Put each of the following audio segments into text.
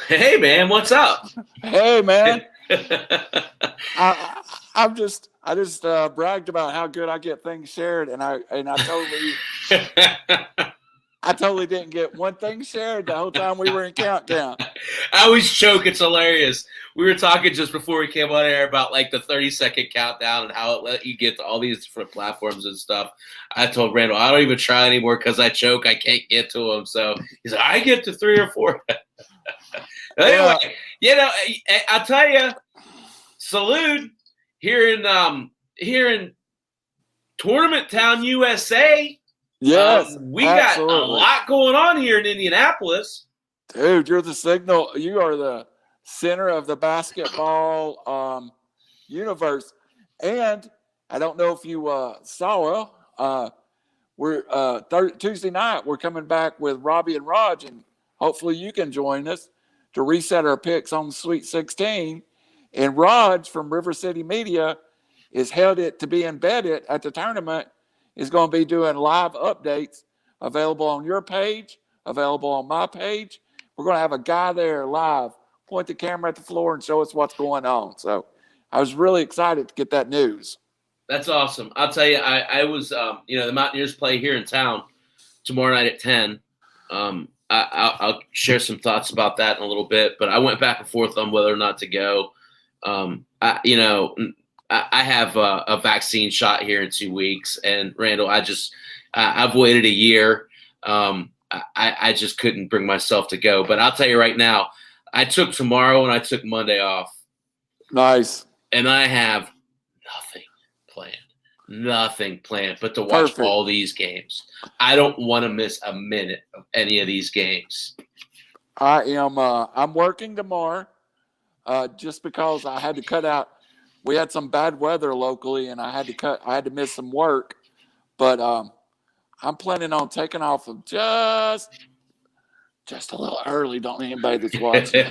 Hey man, what's up? Hey, man. I I just bragged about how good I get things shared, and I totally didn't get one thing shared the whole time we were in countdown. I always joke, it's hilarious. We were talking just before we came on air about like the 30-second countdown and how it let you get to all these different platforms and stuff. I told Randall, I don't even try anymore because I joke I can't get to them. So he's like, I get to 3 or 4. Anyway, Yeah, I'll tell you, salute here in Tournament Town, USA. yes, We got a absolutely, lot going on here in Indianapolis. dude. You're the signal. You are the center of the basketball universe, and I don't know if you saw. We're Tuesday night. We're coming back with Robbie and Raj, and hopefully you can join us to reset our picks on Sweet 16. And Raj from River City Media is held it to be embedded at the tournament. Is going to be doing live updates available on your page, available on my page. We're going to have a guy there live, point the camera at the floor, and show us what's going on. So I was really excited to get that news. That's awesome. I'll tell you, I was, the Mountaineers play here in town tomorrow night at 10. I'll share some thoughts about that in a little bit, but I went back and forth on whether or not to go. I have a vaccine shot here in 2 weeks, and Randall, I've waited a year. I just couldn't bring myself to go, but I'll tell you right now, I took tomorrow and I took Monday off. Nice. And I have nothing planned but to watch Perfect. all these games. I don't want to miss a minute of any of these games. I am. I'm working tomorrow, just because I had to cut out. We had some bad weather locally, and I had to miss some work. But I'm planning on taking off of just a little early. Don't anybody that's watching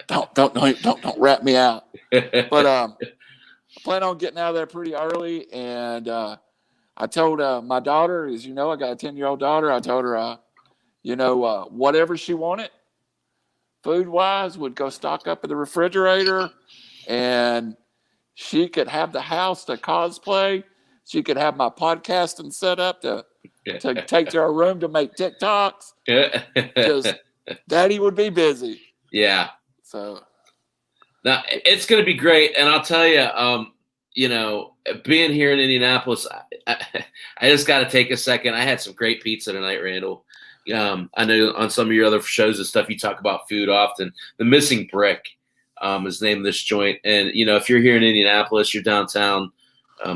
don't rat me out. But I plan on getting out of there pretty early, and I told my daughter, as you know, I got a 10-year-old daughter. I told her, whatever she wanted, food wise, would go stock up in the refrigerator, and she could have the house to cosplay. She could have my podcasting set up to take to her room to make TikToks. Just Daddy would be busy. Yeah. So now it's going to be great, and I'll tell you, being here in Indianapolis, I just got to take a second. I had some great pizza tonight, Randall. I know on some of your other shows and stuff, you talk about food often. The Missing Brick is the name of this joint, and if you're here in Indianapolis, you're downtown,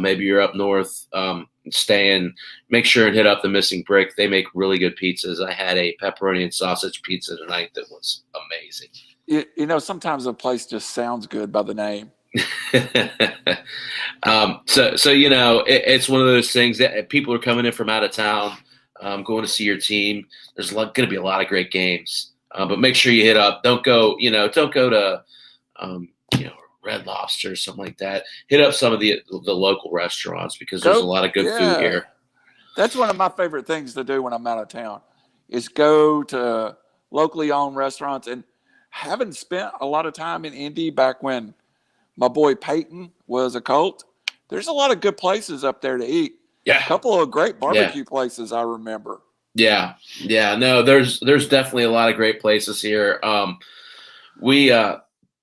maybe you're up north, make sure and hit up the Missing Brick. They make really good pizzas. I had a pepperoni and sausage pizza tonight that was amazing. Sometimes a place just sounds good by the name. It's one of those things that people are coming in from out of town, going to see your team. There's going to be a lot of great games, but make sure you hit up. Don't go to Red Lobster or something like that. Hit up some of the local restaurants because there's a lot of good food here. That's one of my favorite things to do when I'm out of town is go to locally owned restaurants. And having spent a lot of time in Indy back when my boy Peyton was a Colt, there's a lot of good places up there to eat. Yeah. A couple of great barbecue places I remember. Yeah. No, there's definitely a lot of great places here.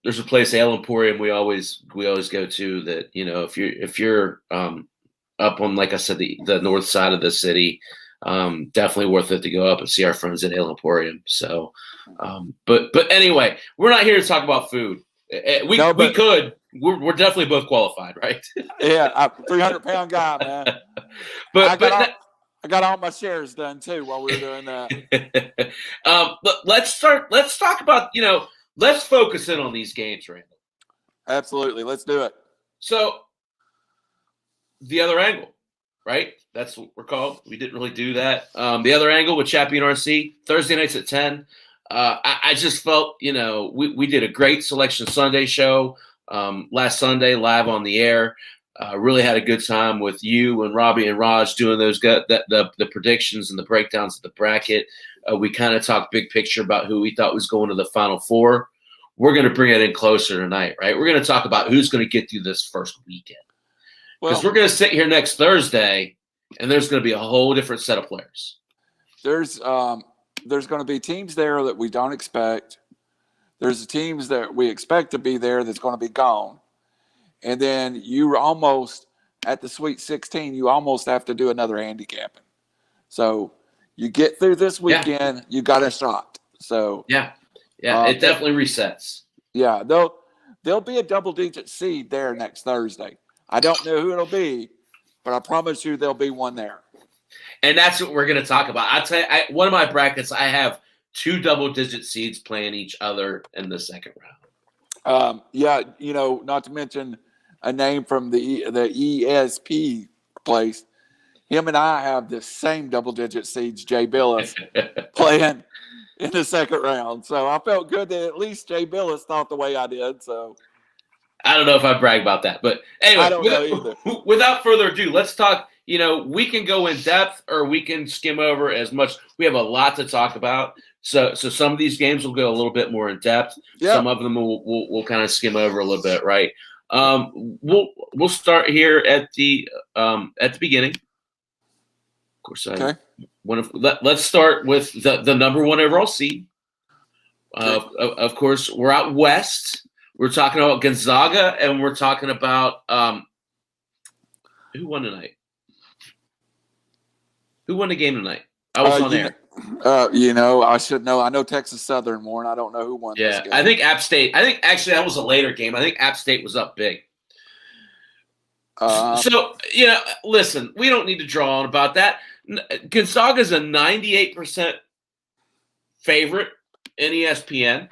There's a place, Ale Emporium, we always go to that. If you're up on, like I said, the north side of the city, definitely worth it to go up and see our friends at Ale Emporium. So, but anyway, we're not here to talk about food. We could. We're definitely both qualified, right? Yeah, I'm a 300-pound guy, man. But I got all my shares done too while we were doing that. Let's talk about, let's focus in on these games, Randall. Absolutely. Let's do it. So the other angle, right? That's what we're called. We didn't really do that. The other angle with Chappy and RC, Thursday nights at 10. I just felt, we did a great Selection Sunday show last Sunday live on the air. Really had a good time with you and Robbie and Raj doing the predictions and the breakdowns of the bracket. We kind of talked big picture about who we thought was going to the Final Four. We're going to bring it in closer tonight, right? We're going to talk about who's going to get through this first weekend. Because we're going to sit here next Thursday, and there's going to be a whole different set of players. There's going to be teams there that we don't expect. There's teams that we expect to be there that's going to be gone. And then you almost, at the Sweet 16, you almost have to do another handicapping. So you get through this weekend, you got a shot. So yeah, it definitely resets. Yeah, there'll be a double-digit seed there next Thursday. I don't know who it'll be, but I promise you there'll be one there. And that's what we're going to talk about. I'll tell you, one of my brackets, I have 2 double-digit seeds playing each other in the second round. Not to mention a name from the ESP place. Him and I have the same double-digit seeds, Jay Billis, playing in the second round. So I felt good that at least Jay Billis thought the way I did. So I don't know if I brag about that, but anyway, I don't know either. Without further ado, let's talk. We can go in depth or we can skim over as much. We have a lot to talk about. So some of these games will go a little bit more in depth. Yep. Some of them we'll kind of skim over a little bit, right? We'll start here at the beginning. Of course, okay. Let's start with the number 1 overall seed. Of course, we're out west. We're talking about Gonzaga, and we're talking about who won tonight. Who won the game tonight? I was on there. I should know. I know Texas Southern won. I don't know who won this game. I think App State. I think actually that was a later game. I think App State was up big. Listen, we don't need to draw on about that. Gonzaga's a 98% favorite in ESPN.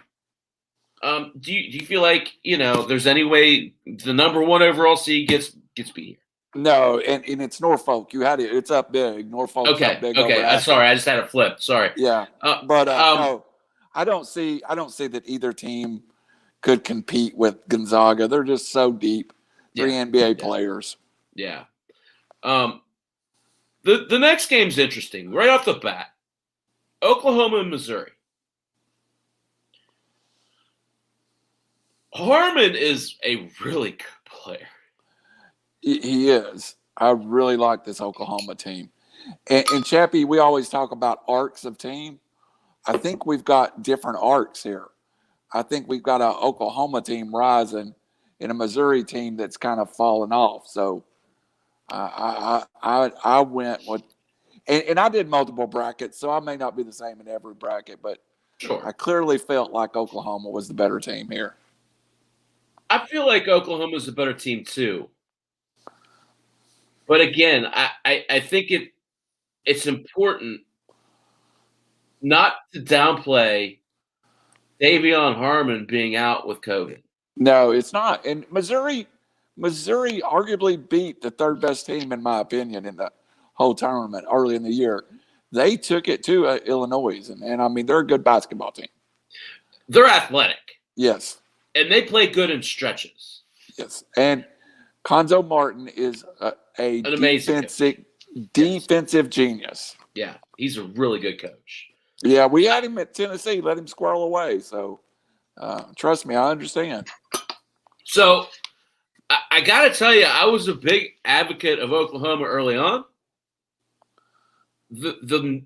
Do you feel like there's any way the number 1 overall seed gets beat here? No, and it's Norfolk. You had it. It's up big. Norfolk's up big. Okay. Sorry, I just had a flip. Sorry. Yeah, no, I don't see that either team could compete with Gonzaga. They're just so deep. 3 NBA players. Yeah. The next game's interesting. Right off the bat, Oklahoma and Missouri. Harmon is a really good player. He is. I really like this Oklahoma team. And Chappy, we always talk about arcs of team. I think we've got different arcs here. I think we've got an Oklahoma team rising and a Missouri team that's kind of fallen off. So I went with and I did multiple brackets, so I may not be the same in every bracket, but sure. I clearly felt like Oklahoma was the better team here. I feel like Oklahoma's a better team too. But again, I think it's important not to downplay Davion Harmon being out with COVID. No, it's not. And Missouri arguably beat the 3rd best team, in my opinion, in the whole tournament early in the year. They took it to Illinois, and I mean, they're a good basketball team. They're athletic. Yes. And they play good in stretches. Yes. And Konzo Martin is an defensive genius. Yeah, he's a really good coach. Yeah, we had him at Tennessee, let him squirrel away. So, trust me, I understand. So, I got to tell you, I was a big advocate of Oklahoma early on. The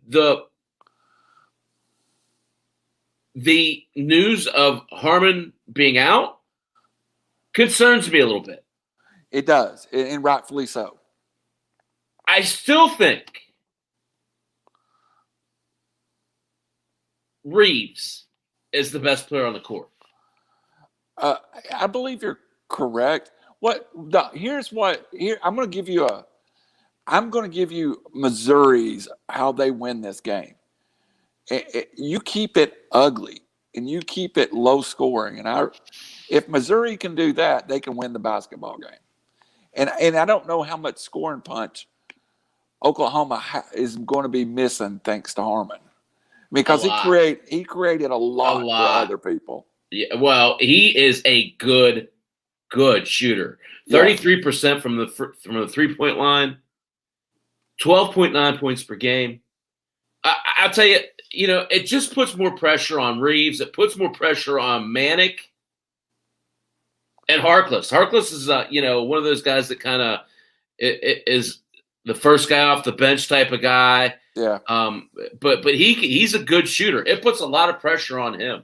news of Harmon being out concerns me a little bit. It does, and rightfully so. I still think Reeves is the best player on the court. I believe you're correct. I'm going to give you Missouri's how they win this game. You keep it ugly and you keep it low scoring, and if Missouri can do that, they can win the basketball game. And I don't know how much scoring punch Oklahoma is going to be missing thanks to Harmon, because he created a lot for other people. Yeah, well, he is a good good shooter. Yeah. 33% from the 3-point line, 12.9 points per game. I'll tell you, it just puts more pressure on Reeves. It puts more pressure on Manick and Harkless. Harkless is, one of those guys that kind of is the first guy off the bench type of guy. Yeah. But he's a good shooter. It puts a lot of pressure on him.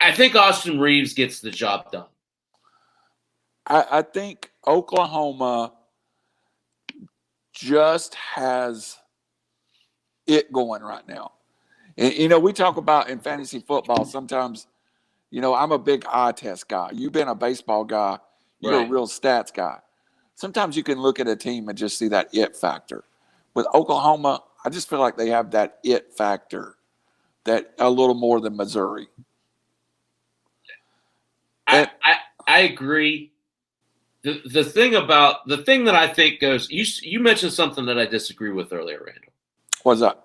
I think Austin Reeves gets the job done. I think Oklahoma just has it going right now. And, we talk about in fantasy football sometimes, I'm a big eye test guy. You've been a baseball guy. You're Right. a real stats guy. Sometimes you can look at a team and just see that it factor. With Oklahoma, I just feel like they have that it factor that a little more than Missouri. I agree. The thing that I think goes, you mentioned something that I disagree with earlier, Randall. What's that?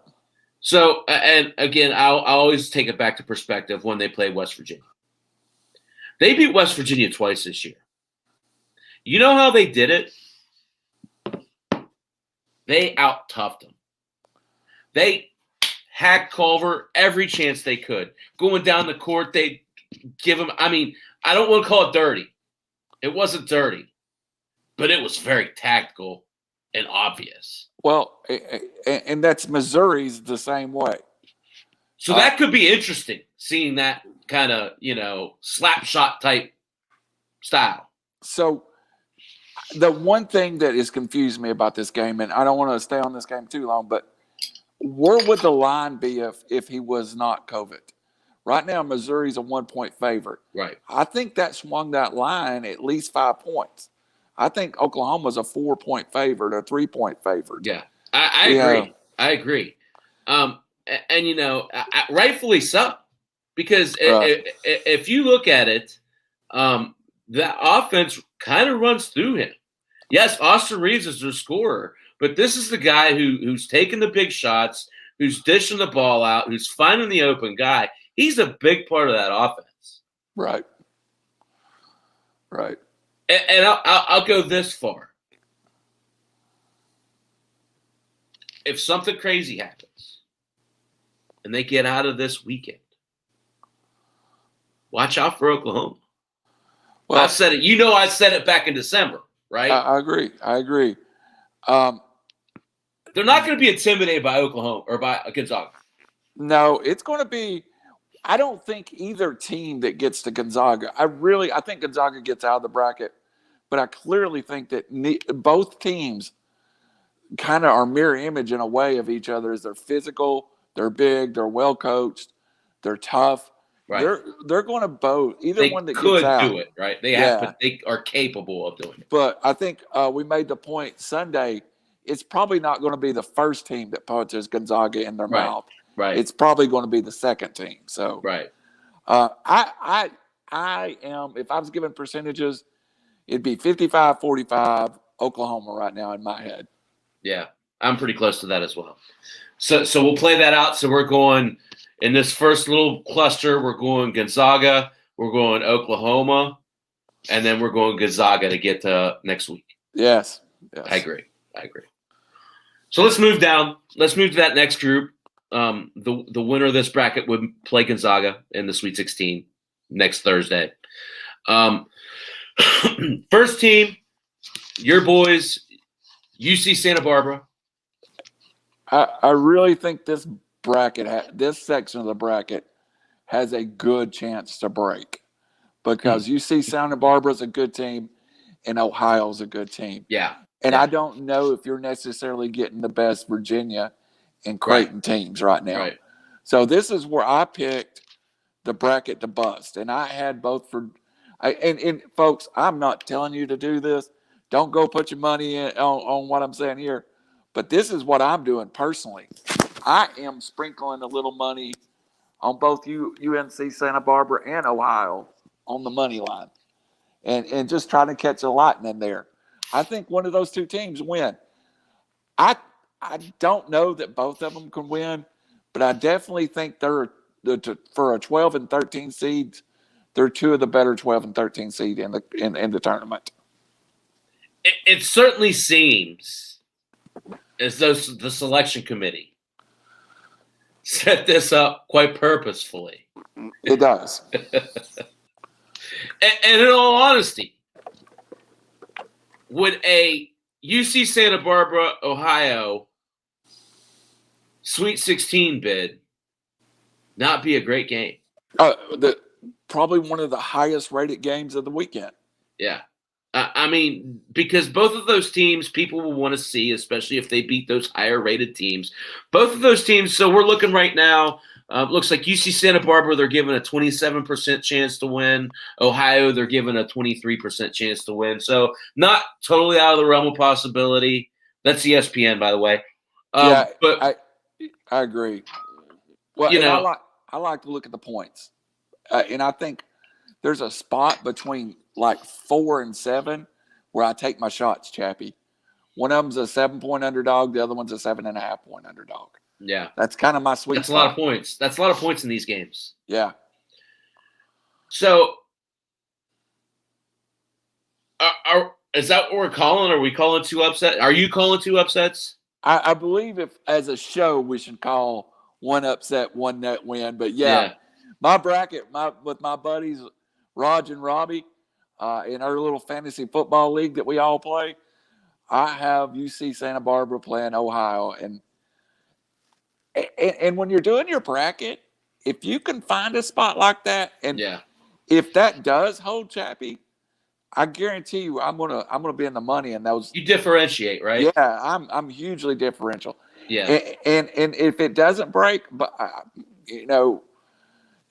So, and again, I'll always take it back to perspective when they played West Virginia. They beat West Virginia twice this year. You know how they did it? They out-toughed them. They hacked Culver every chance they could. Going down the court, they give him – I mean, I don't want to call it dirty. It wasn't dirty, but it was very tactical and obvious. Well, and that's Missouri's the same way. So that could be interesting, seeing that kind of, slap shot type style. So the one thing that has confused me about this game, and I don't want to stay on this game too long, but where would the line be if he was not COVID? Right now, Missouri's a 1-point favorite. Right. I think that swung that line at least 5 points. I think Oklahoma's a 4-point favorite, a 3-point favorite. Yeah, I agree. I agree. And, rightfully so, because if you look at it, the offense kind of runs through him. Yes, Austin Reeves is their scorer, but this is the guy who's taking the big shots, who's dishing the ball out, who's finding the open guy. He's a big part of that offense. Right. Right. And I'll go this far. If something crazy happens and they get out of this weekend, watch out for Oklahoma. Well, I said it. I said it back in December, right? I agree. They're not going to be intimidated by Oklahoma or by Gonzaga. No, it's going to be – I don't think either team that gets to Gonzaga. I think Gonzaga gets out of the bracket, but I clearly think that both teams kind of are mirror image in a way of each other. As they're physical, they're big, they're well coached, they're tough. Right. They're going to both. Either one that gets out, could do it, right? They are capable of doing it. But I think we made the point Sunday. It's probably not going to be the first team that punches Gonzaga in their mouth. Right. It's probably going to be the second team. So right. I am, if I was given percentages, it'd be 55-45 Oklahoma right now in my head. Yeah, I'm pretty close to that as well. So we'll play that out. So we're going in this first little cluster, we're going Gonzaga, we're going Oklahoma, and then we're going Gonzaga to get to next week. Yes. I agree. So let's move down. Let's move to that next group. The winner of this bracket would play Gonzaga in the Sweet 16 next Thursday. First team, your boys, UC Santa Barbara. I really think this bracket, this section of the bracket, has a good chance to break because UC Santa Barbara is a good team and Ohio's a good team. Yeah. And I don't know if you're necessarily getting the best Virginia and Creighton teams right now. Right. So this is where I picked the bracket to bust. And I had both for and folks, I'm not telling you to do this. Don't go put your money in on what I'm saying here. But this is what I'm doing personally. I am sprinkling a little money on both UNC Santa Barbara and Ohio on the money line. And just trying to catch a lightning there. I think one of those two teams win. I don't know that both of them can win, but I definitely think they're for a 12 and 13 seeds. they're two of the better 12 and 13 seed in the tournament. It certainly seems as though the selection committee set this up quite purposefully. It does. And in all honesty, would a UC Santa Barbara, Ohio Sweet 16 bid not be a great game? Probably one of the highest rated games of the weekend. Yeah. I mean, because both of those teams people will want to see, especially if they beat those higher rated teams. Both of those teams, so we're looking right now, looks like UC Santa Barbara, they're given a 27% chance to win. Ohio, they're given a 23% chance to win. So not totally out of the realm of possibility. That's ESPN, by the way. But I agree. Well, you know, I like to look at the points. And I think there's a spot between like 4 and 7 where I take my shots, Chappy. One of them's a 7-point underdog. The other one's a 7.5-point underdog. Yeah. That's kind of my sweet spot. That's a lot of points. That's a lot of points in these games. Yeah. So is that what we're calling? Are we calling 2 upsets? Are you calling 2 upsets? I believe if as a show we should call 1 upset, 1 net win. But yeah. My bracket with my buddies Raj and Robbie in our little fantasy football league that we all play, I have UC Santa Barbara playing Ohio. And when you're doing your bracket, if you can find a spot like that, and if that does hold, Chappy, I guarantee you I'm gonna be in the money in those. You differentiate, right? Yeah, I'm hugely differential. Yeah. And if it doesn't break, but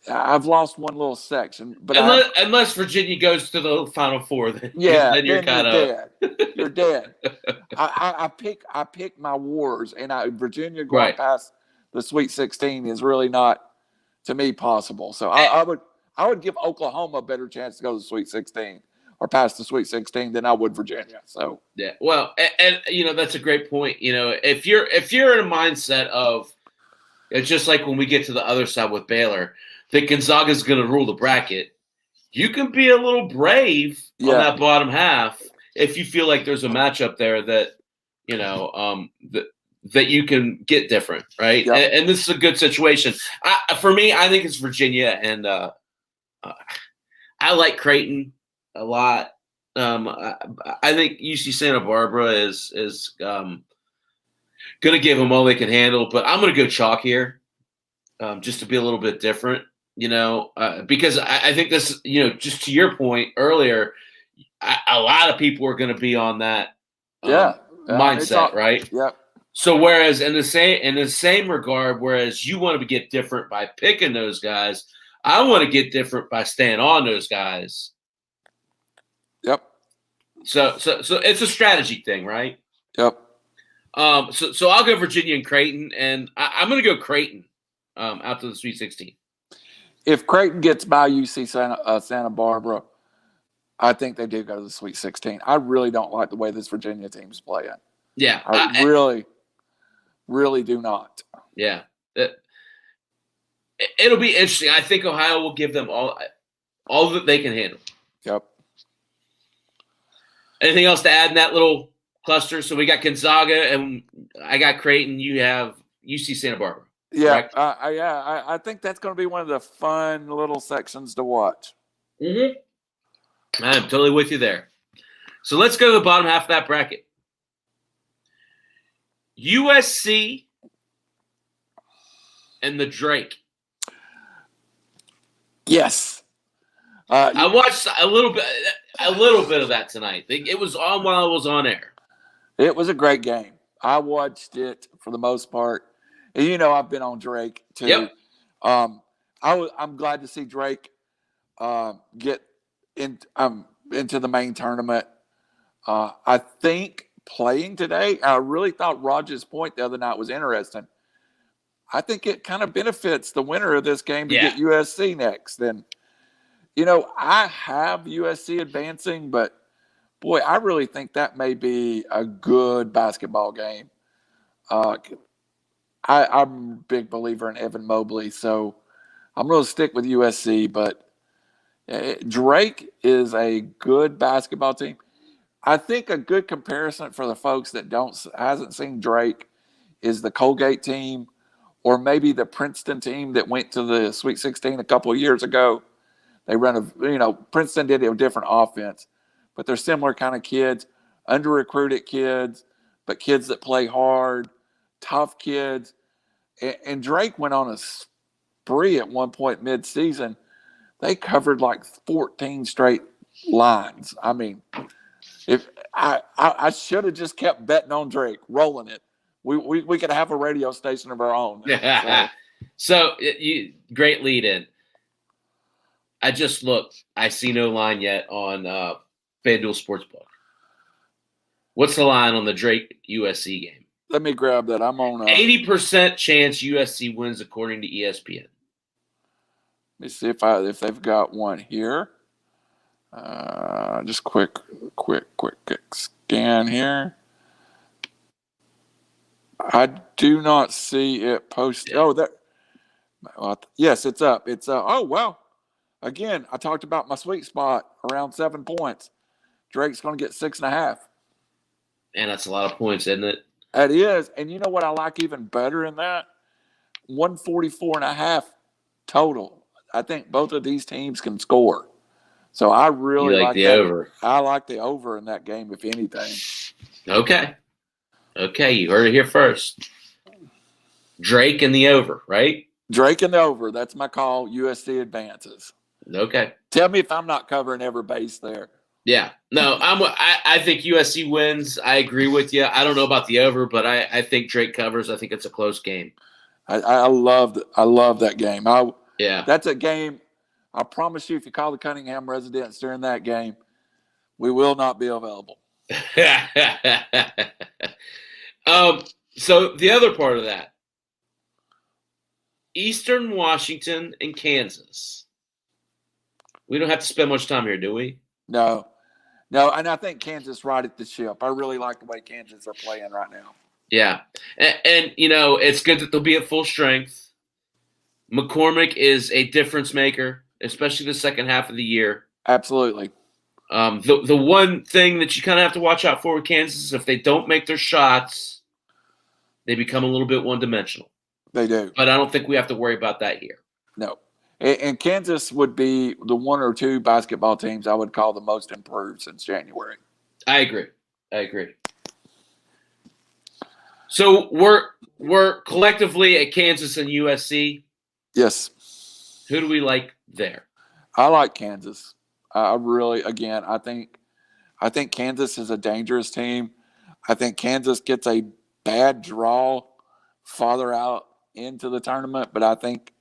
I've lost one little section, but unless Virginia goes to the Final Four, then then you're kind of dead. You're dead. I pick my wars, and Virginia going past the Sweet 16 is really not, to me, possible. So I would give Oklahoma a better chance to go to the Sweet 16 or past the Sweet 16 than I would Virginia. So yeah, well, and that's a great point. If you're in a mindset of it's just like when we get to the other side with Baylor, that Gonzaga's going to rule the bracket, you can be a little brave on that bottom half if you feel like there's a matchup there that, that you can get different, right? Yep. And this is a good situation. For me, I think it's Virginia, and I like Creighton a lot. I think UC Santa Barbara is going to give them all they can handle, but I'm going to go chalk here just to be a little bit different. Because I think this, just to your point earlier, a lot of people are going to be on that mindset, right? Yep. So whereas in the same regard, whereas you want to get different by picking those guys, I want to get different by staying on those guys. Yep. So it's a strategy thing, right? Yep. So I'll go Virginia and Creighton, and I'm going to go Creighton out to the Sweet 16. If Creighton gets by UC Santa Barbara, I think they do go to the Sweet 16. I really don't like the way this Virginia team's playing. Yeah. I really, really do not. Yeah. It'll be interesting. I think Ohio will give them all that they can handle. Yep. Anything else to add in that little cluster? So we got Gonzaga, and I got Creighton. You have UC Santa Barbara. Yeah, I think that's going to be one of the fun little sections to watch. Mm-hmm. I'm totally with you there. So let's go to the bottom half of that bracket. USC and the Drake. Yes. I watched a little bit of that tonight. It was on while I was on air. It was a great game. I watched it for the most part. And I've been on Drake too. Yep. I'm glad to see Drake get into the main tournament. I think playing today, I really thought Raj's point the other night was interesting. I think it kind of benefits the winner of this game to get USC next. And, I have USC advancing, but, boy, I really think that may be a good basketball game. I'm a big believer in Evan Mobley, so I'm going to stick with USC. But, Drake is a good basketball team. I think a good comparison for the folks that hasn't seen Drake is the Colgate team, or maybe the Princeton team that went to the Sweet 16 a couple of years ago. They Princeton did a different offense, but they're similar kind of kids, under-recruited kids, but kids that play hard, tough kids. And Drake went on a spree at one point mid-season. They covered like 14 straight lines. I mean, if I should have just kept betting on Drake, rolling it. We could have a radio station of our own. So great lead in. I just looked. I see no line yet on FanDuel Sportsbook. What's the line on the Drake USC game? Let me grab that. I'm on 80% chance USC wins according to ESPN. Let me see if they've got one here. Just quick scan here. I do not see it posted. Yeah. Oh, there. Yes, it's up. It's oh wow. Again, I talked about my sweet spot around 7 points. Drake's going to get 6.5. And that's a lot of points, isn't it? That is. And you know what I like even better in that? 144.5 total. I think both of these teams can score. So I really like the that. over. I like the over in that game, if anything. Okay, you heard it here first. Drake and the over, right? Drake and the over. That's my call. USC advances. Okay. Tell me if I'm not covering every base there. Yeah. No, I think USC wins. I agree with you. I don't know about the over, but I think Drake covers. I think it's a close game. I love that game. Yeah. That's a game. I promise you, if you call the Cunningham residents during that game, we will not be available. So the other part of that, Eastern Washington and Kansas. We don't have to spend much time here, do we? No, and I think Kansas righted the ship. I really like the way Kansas are playing right now. Yeah, and it's good that they'll be at full strength. McCormick is a difference maker, especially the second half of the year. Absolutely. The one thing that you kind of have to watch out for with Kansas is if they don't make their shots, they become a little bit one-dimensional. They do. But I don't think we have to worry about that here. No. And Kansas would be the one or two basketball teams I would call the most improved since January. I agree. So we're collectively at Kansas and USC. Yes. Who do we like there? I like Kansas. I really, again, I think Kansas is a dangerous team. I think Kansas gets a bad draw farther out into the tournament, but I think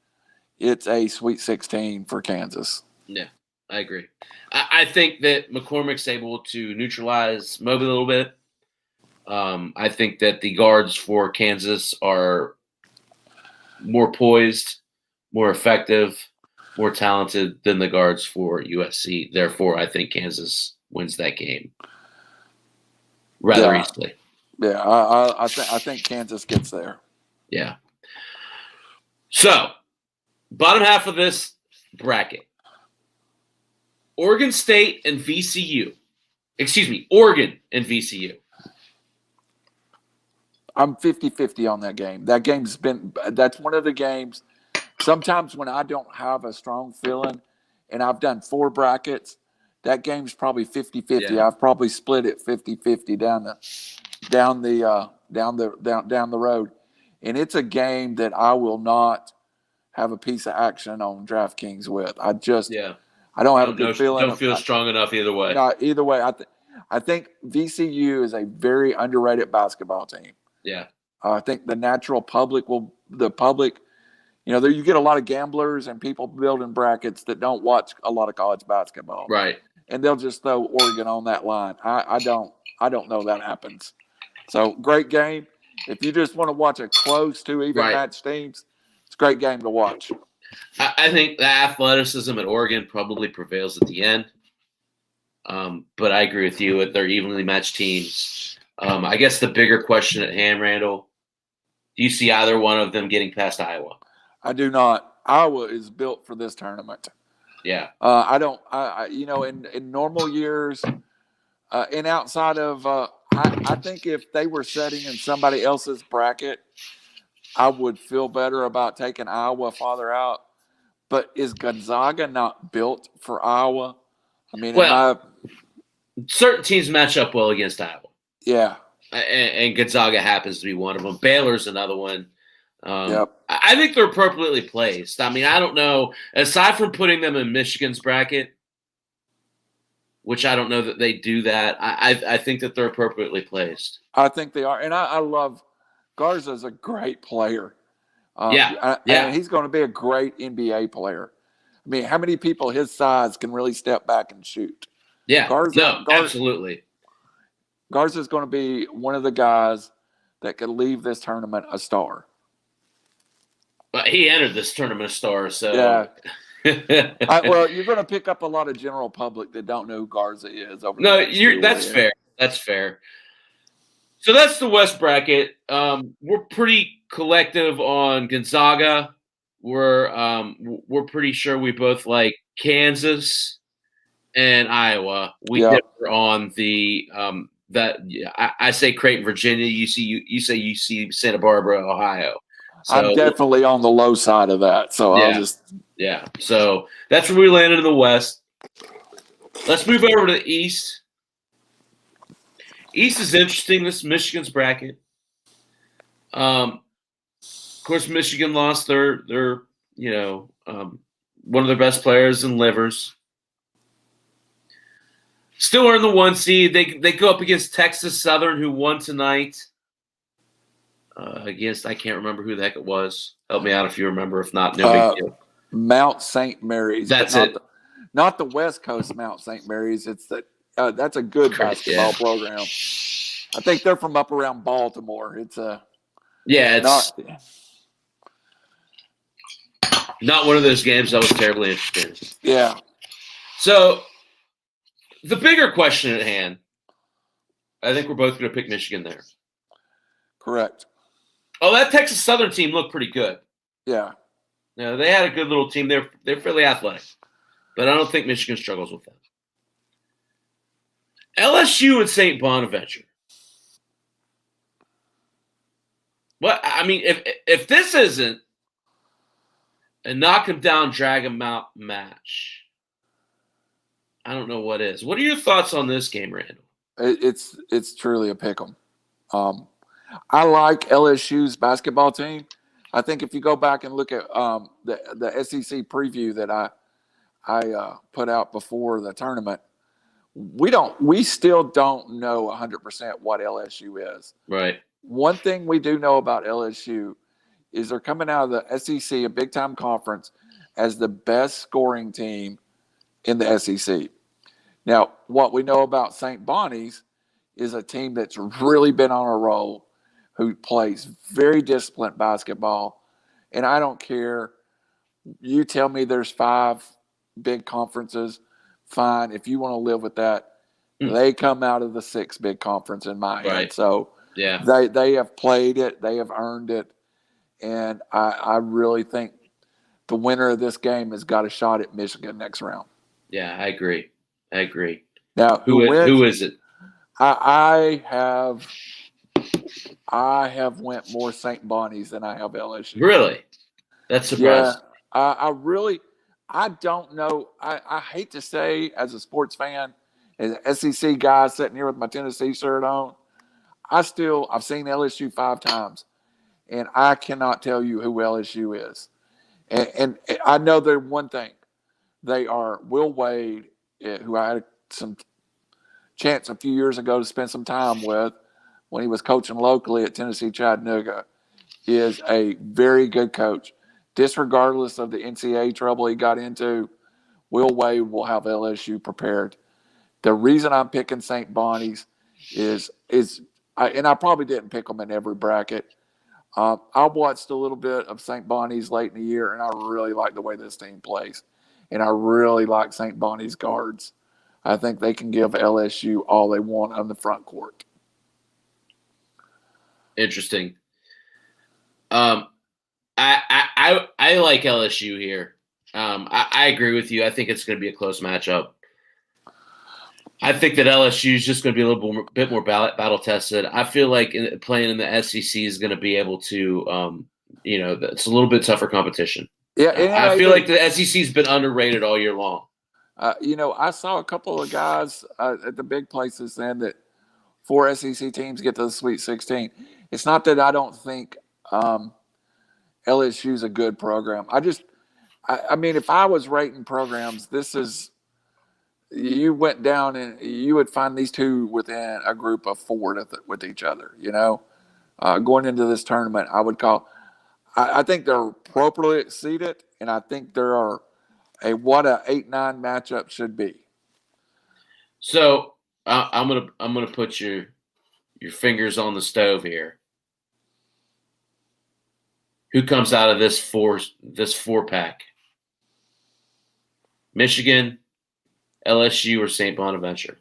it's a Sweet 16 for Kansas. Yeah, I agree. I think that McCormick's able to neutralize Moby a little bit. I think that the guards for Kansas are more poised, more effective, more talented than the guards for USC. Therefore, I think Kansas wins that game rather easily. Yeah, I think Kansas gets there. Yeah. So, bottom half of this bracket. Oregon State and VCU. Excuse me, Oregon and VCU. I'm 50-50 on that game. That's one of the games. Sometimes when I don't have a strong feeling and I've done 4 brackets, that game's probably 50-50. Yeah. I've probably split it 50-50 down the road. And it's a game that I will not have a piece of action on DraftKings with. I don't have a good feeling. Don't feel strong enough either way. No, either way, I think VCU is a very underrated basketball team. Yeah. I think the public, you get a lot of gamblers and people building brackets that don't watch a lot of college basketball. Right. And they'll just throw Oregon on that line. I don't know that happens. So great game. If you just want to watch a close 2 even match teams, it's a great game to watch. I think the athleticism at Oregon probably prevails at the end. But I agree with you. They're evenly matched teams. I guess the bigger question at hand, Randall, do you see either one of them getting past Iowa? I do not. Iowa is built for this tournament. Yeah. I don't. In normal years, and outside of, I think if they were sitting in somebody else's bracket, I would feel better about taking Iowa farther out. But is Gonzaga not built for Iowa? I mean, Well, certain teams match up well against Iowa. Yeah. And Gonzaga happens to be one of them. Baylor's another one. Yep. I think they're appropriately placed. I mean, I don't know. Aside from putting them in Michigan's bracket, which I don't know that they do that, I think that they're appropriately placed. I think they are. And I love Garza's a great player. Yeah. And he's going to be a great NBA player. I mean, how many people his size can really step back and shoot? Yeah. Absolutely. Garza's going to be one of the guys that could leave this tournament a star. But he entered this tournament a star, so yeah. Well, you're going to pick up a lot of general public that don't know who Garza is. That's fair. That's fair. So that's the West bracket. We're pretty collective on Gonzaga. We're pretty sure we both like Kansas and Iowa. We differ on the I say Creighton, Virginia. You say UC Santa Barbara, Ohio. So, I'm definitely on the low side of that. So I'll just So that's where we landed in the West. Let's move over to the East. East is interesting. This is Michigan's bracket. Of course, Michigan lost their one of their best players in Livers. Still earn the 1 seed. They go up against Texas Southern, who won tonight. Against, I can't remember who the heck it was. Help me out if you remember. If not, no big deal. Mount St. Mary's. That's it. Not the West Coast Mount St. Mary's. It's that's a good basketball program. I think they're from up around Baltimore. It's not one of those games I was terribly interested in. Yeah. So the bigger question at hand, I think we're both going to pick Michigan there. Correct. Oh, that Texas Southern team looked pretty good. Yeah. They had a good little team. They're fairly athletic, but I don't think Michigan struggles with them. LSU and St. Bonaventure. What I mean, if this isn't a knock 'em down, drag 'em out match, I don't know what is. What are your thoughts on this game, Randall? It's truly a pick 'em. I like LSU's basketball team. I think if you go back and look at the SEC preview that I put out before the tournament, we still don't know 100% what LSU is. Right. One thing we do know about LSU is they're coming out of the SEC, a big time conference, as the best scoring team in the SEC. Now, what we know about St. Bonnie's is a team that's really been on a roll, who plays very disciplined basketball. And I don't care. You tell me there's 5 big conferences, fine. If you want to live with that, they come out of the 6th big conference in my head. So they have played it. They have earned it. And I really think the winner of this game has got a shot at Michigan next round. Yeah, I agree. Now, who is it? I have went more St. Bonnie's than I have LSU. Really? That's surprising. Yeah, I don't know. I hate to say, as a sports fan, as an SEC guy sitting here with my Tennessee shirt on, I've seen LSU 5 times, and I cannot tell you who LSU is. And I know they're one thing. They are Will Wade, who I had some chance a few years ago to spend some time with when he was coaching locally at Tennessee Chattanooga, is a very good coach. Disregardless of the NCAA trouble he got into, Will Wade will have LSU prepared. The reason I'm picking St. Bonnie's is I probably didn't pick them in every bracket. I watched a little bit of St. Bonnie's late in the year, and I really like the way this team plays. And I really like St. Bonnie's guards. I think they can give LSU all they want on the front court. Interesting. I like LSU here. I agree with you. I think it's going to be a close matchup. I think that LSU is just going to be a bit more battle tested. I feel like playing in the SEC is going to be able to, it's a little bit tougher competition. Yeah, I feel like the SEC's been underrated all year long. I saw a couple of guys at the big places saying that 4 SEC teams get to the Sweet 16. It's not that I don't think LSU's a good program. I mean, if I was rating programs, you went down and you would find these two within a group of 4 with each other. Going into this tournament, I think they're appropriately seeded, and I think there are what a 8-9 matchup should be. So I'm gonna put your fingers on the stove here. Who comes out of this 4-pack? Michigan, LSU, or St. Bonaventure?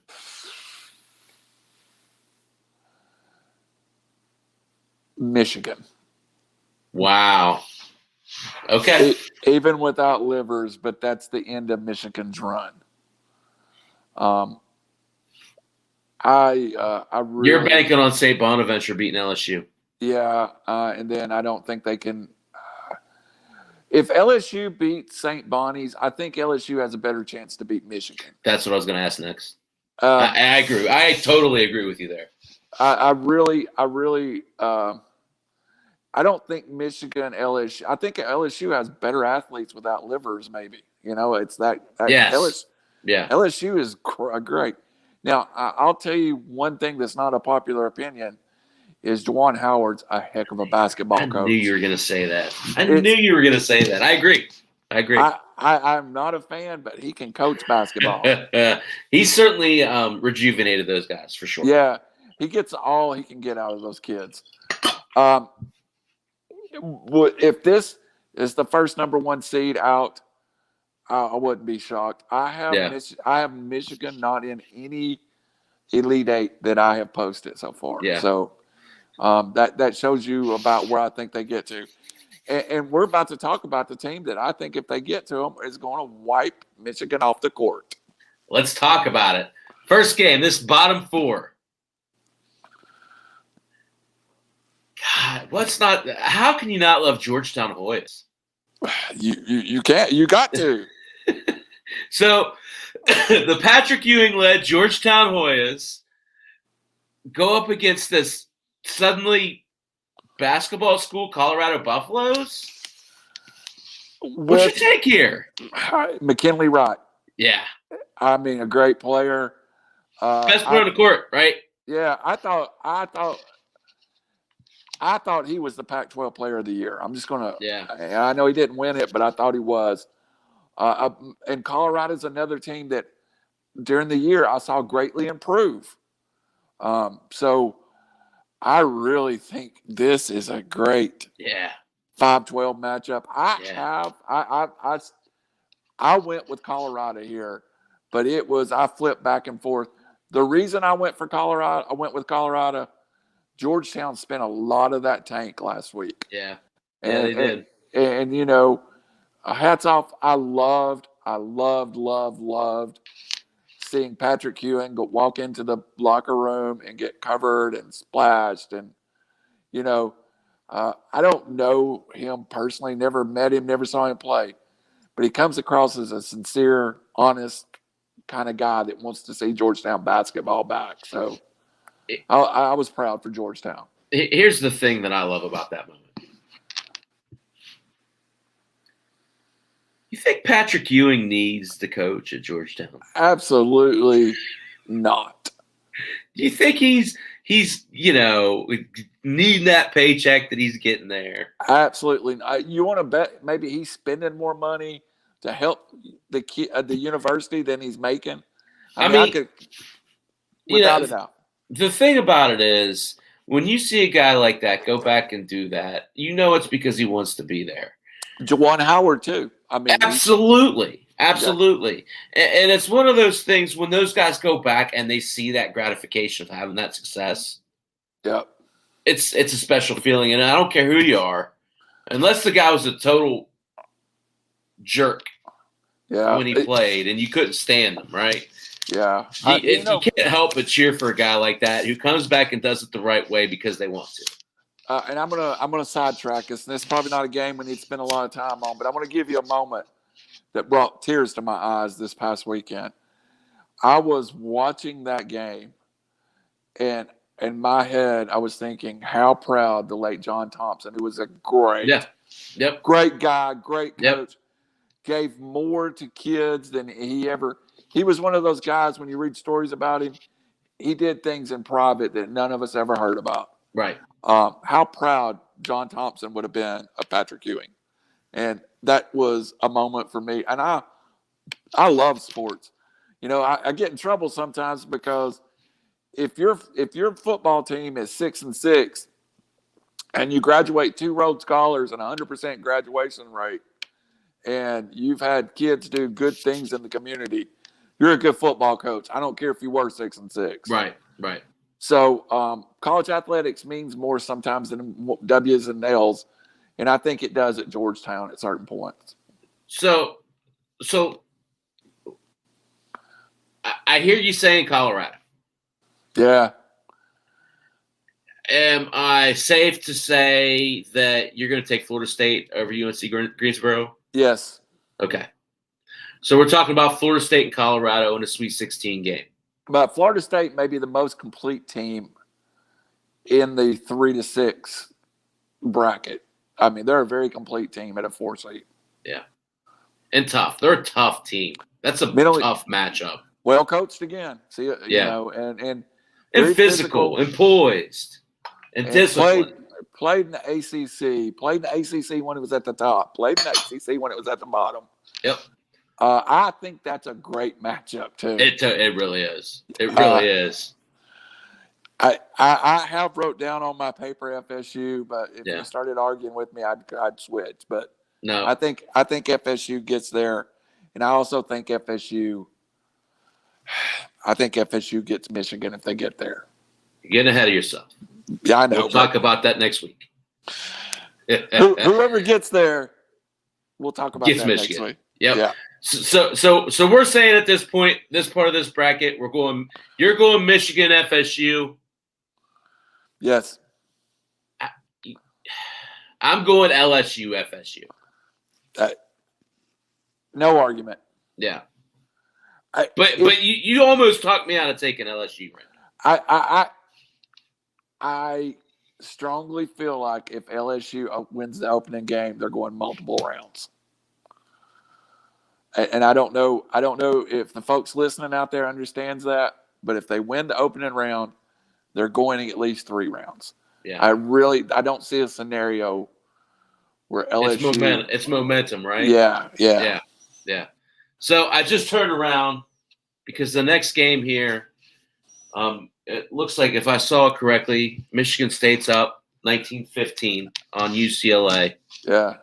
Michigan. Wow. Okay. Even without Livers, but that's the end of Michigan's run. You're banking on St. Bonaventure beating LSU. Yeah, and then I don't think they can. If LSU beats St. Bonnie's, I think LSU has a better chance to beat Michigan. That's what I was going to ask next. I agree. I totally agree with you there. I don't think Michigan, LSU. I think LSU has better athletes without Livers. Maybe it's that. Yes. LSU is great. Now I'll tell you one thing that's not a popular opinion is Juwan Howard's a heck of a basketball coach. I knew you were going to say that. I agree. I'm not a fan, but he can coach basketball. He certainly rejuvenated those guys for sure. Yeah, he gets all he can get out of those kids. If this is the first number 1 seed out, I wouldn't be shocked. I have Michigan not in any Elite 8 that I have posted so far. Yeah. So that shows you about where I think they get to. And we're about to talk about the team that I think if they get to them is going to wipe Michigan off the court. Let's talk about it. First game, this bottom 4. God, how can you not love Georgetown Hoyas? You can't. You got to. So the Patrick Ewing-led Georgetown Hoyas go up against this suddenly basketball school Colorado Buffaloes. What's your take here? McKinley Wright. Yeah. I mean, a great player. Best player on the court, right? Yeah, I thought he was the Pac-12 Player of the Year. I'm just gonna. Yeah. I know he didn't win it, but I thought he was. And Colorado's another team that during the year I saw greatly improve. So I really think this is a great 5-12 matchup. I went with Colorado here, but I flipped back and forth. The reason I went with Colorado. Georgetown spent a lot of that tank last week. Yeah, they did. And hats off. I loved seeing Patrick Ewing walk into the locker room and get covered and splashed. And, I don't know him personally, never met him, never saw him play. But he comes across as a sincere, honest kind of guy that wants to see Georgetown basketball back. So I was proud for Georgetown. Here's the thing that I love about that moment. You think Patrick Ewing needs to coach at Georgetown? Absolutely not. Do you think he's needing that paycheck that he's getting there? Absolutely. You want to bet maybe he's spending more money to help the university than he's making? I mean, without a doubt. The thing about it is, when you see a guy like that go back and do that, it's because he wants to be there. Juwan Howard too. I mean, absolutely. And it's one of those things when those guys go back and they see that gratification of having that success. Yeah, it's a special feeling, and I don't care who you are, unless the guy was a total jerk. Yeah. when he played, and you couldn't stand him, right? Yeah. You can't help but cheer for a guy like that who comes back and does it the right way because they want to. And I'm gonna sidetrack us, and this is probably not a game we need to spend a lot of time on, but I'm gonna give you a moment that brought tears to my eyes this past weekend. I was watching that game, and in my head, I was thinking how proud the late John Thompson, who was a great guy, great coach, gave more to kids than he ever. He was one of those guys, when you read stories about him, he did things in private that none of us ever heard about. Right. How proud John Thompson would have been of Patrick Ewing. And that was a moment for me. And I love sports. You know, I get in trouble sometimes because if your football team is 6-6 and you graduate 2 Rhodes Scholars and 100% graduation rate, and you've had kids do good things in the community, you're a good football coach. I don't care if you were 6-6. Right. So college athletics means more sometimes than W's and L's, and I think it does at Georgetown at certain points. So I hear you saying Colorado. Yeah. Am I safe to say that you're going to take Florida State over UNC Greensboro? Yes. Okay. So we're talking about Florida State and Colorado in a Sweet 16 game. But Florida State may be the most complete team in the 3-6 bracket. I mean, they're a very complete team at a 4 seed. Yeah. And tough. They're a tough team. That's a tough matchup. Well coached again. See, you know, and physical and poised and disciplined. Played in the ACC. Played in the ACC when it was at the top. Played in the ACC when it was at the bottom. Yep. I think that's a great matchup too. It really is. It really is. I have wrote down on my paper FSU, but if you started arguing with me, I'd switch. But no, I think FSU gets there, and I also think FSU. I think FSU gets Michigan if they get there. You're getting ahead of yourself. Yeah, I know. We'll talk about that next week. Whoever gets there, we'll talk about that Michigan. next week. Yep. Yeah. So we're saying at this point, this part of this bracket, you're going Michigan FSU. Yes. I'm going LSU FSU. No argument. Yeah. But you almost talked me out of taking LSU right. I strongly feel like if LSU wins the opening game, they're going multiple rounds. And I don't know if the folks listening out there understands that, but if they win the opening round, they're going at least 3 rounds. Yeah. I don't see a scenario where LSU it's momentum, right? Yeah. So I just turned around because the next game here, it looks like, if I saw it correctly, Michigan State's up 19-15 on UCLA. Yeah.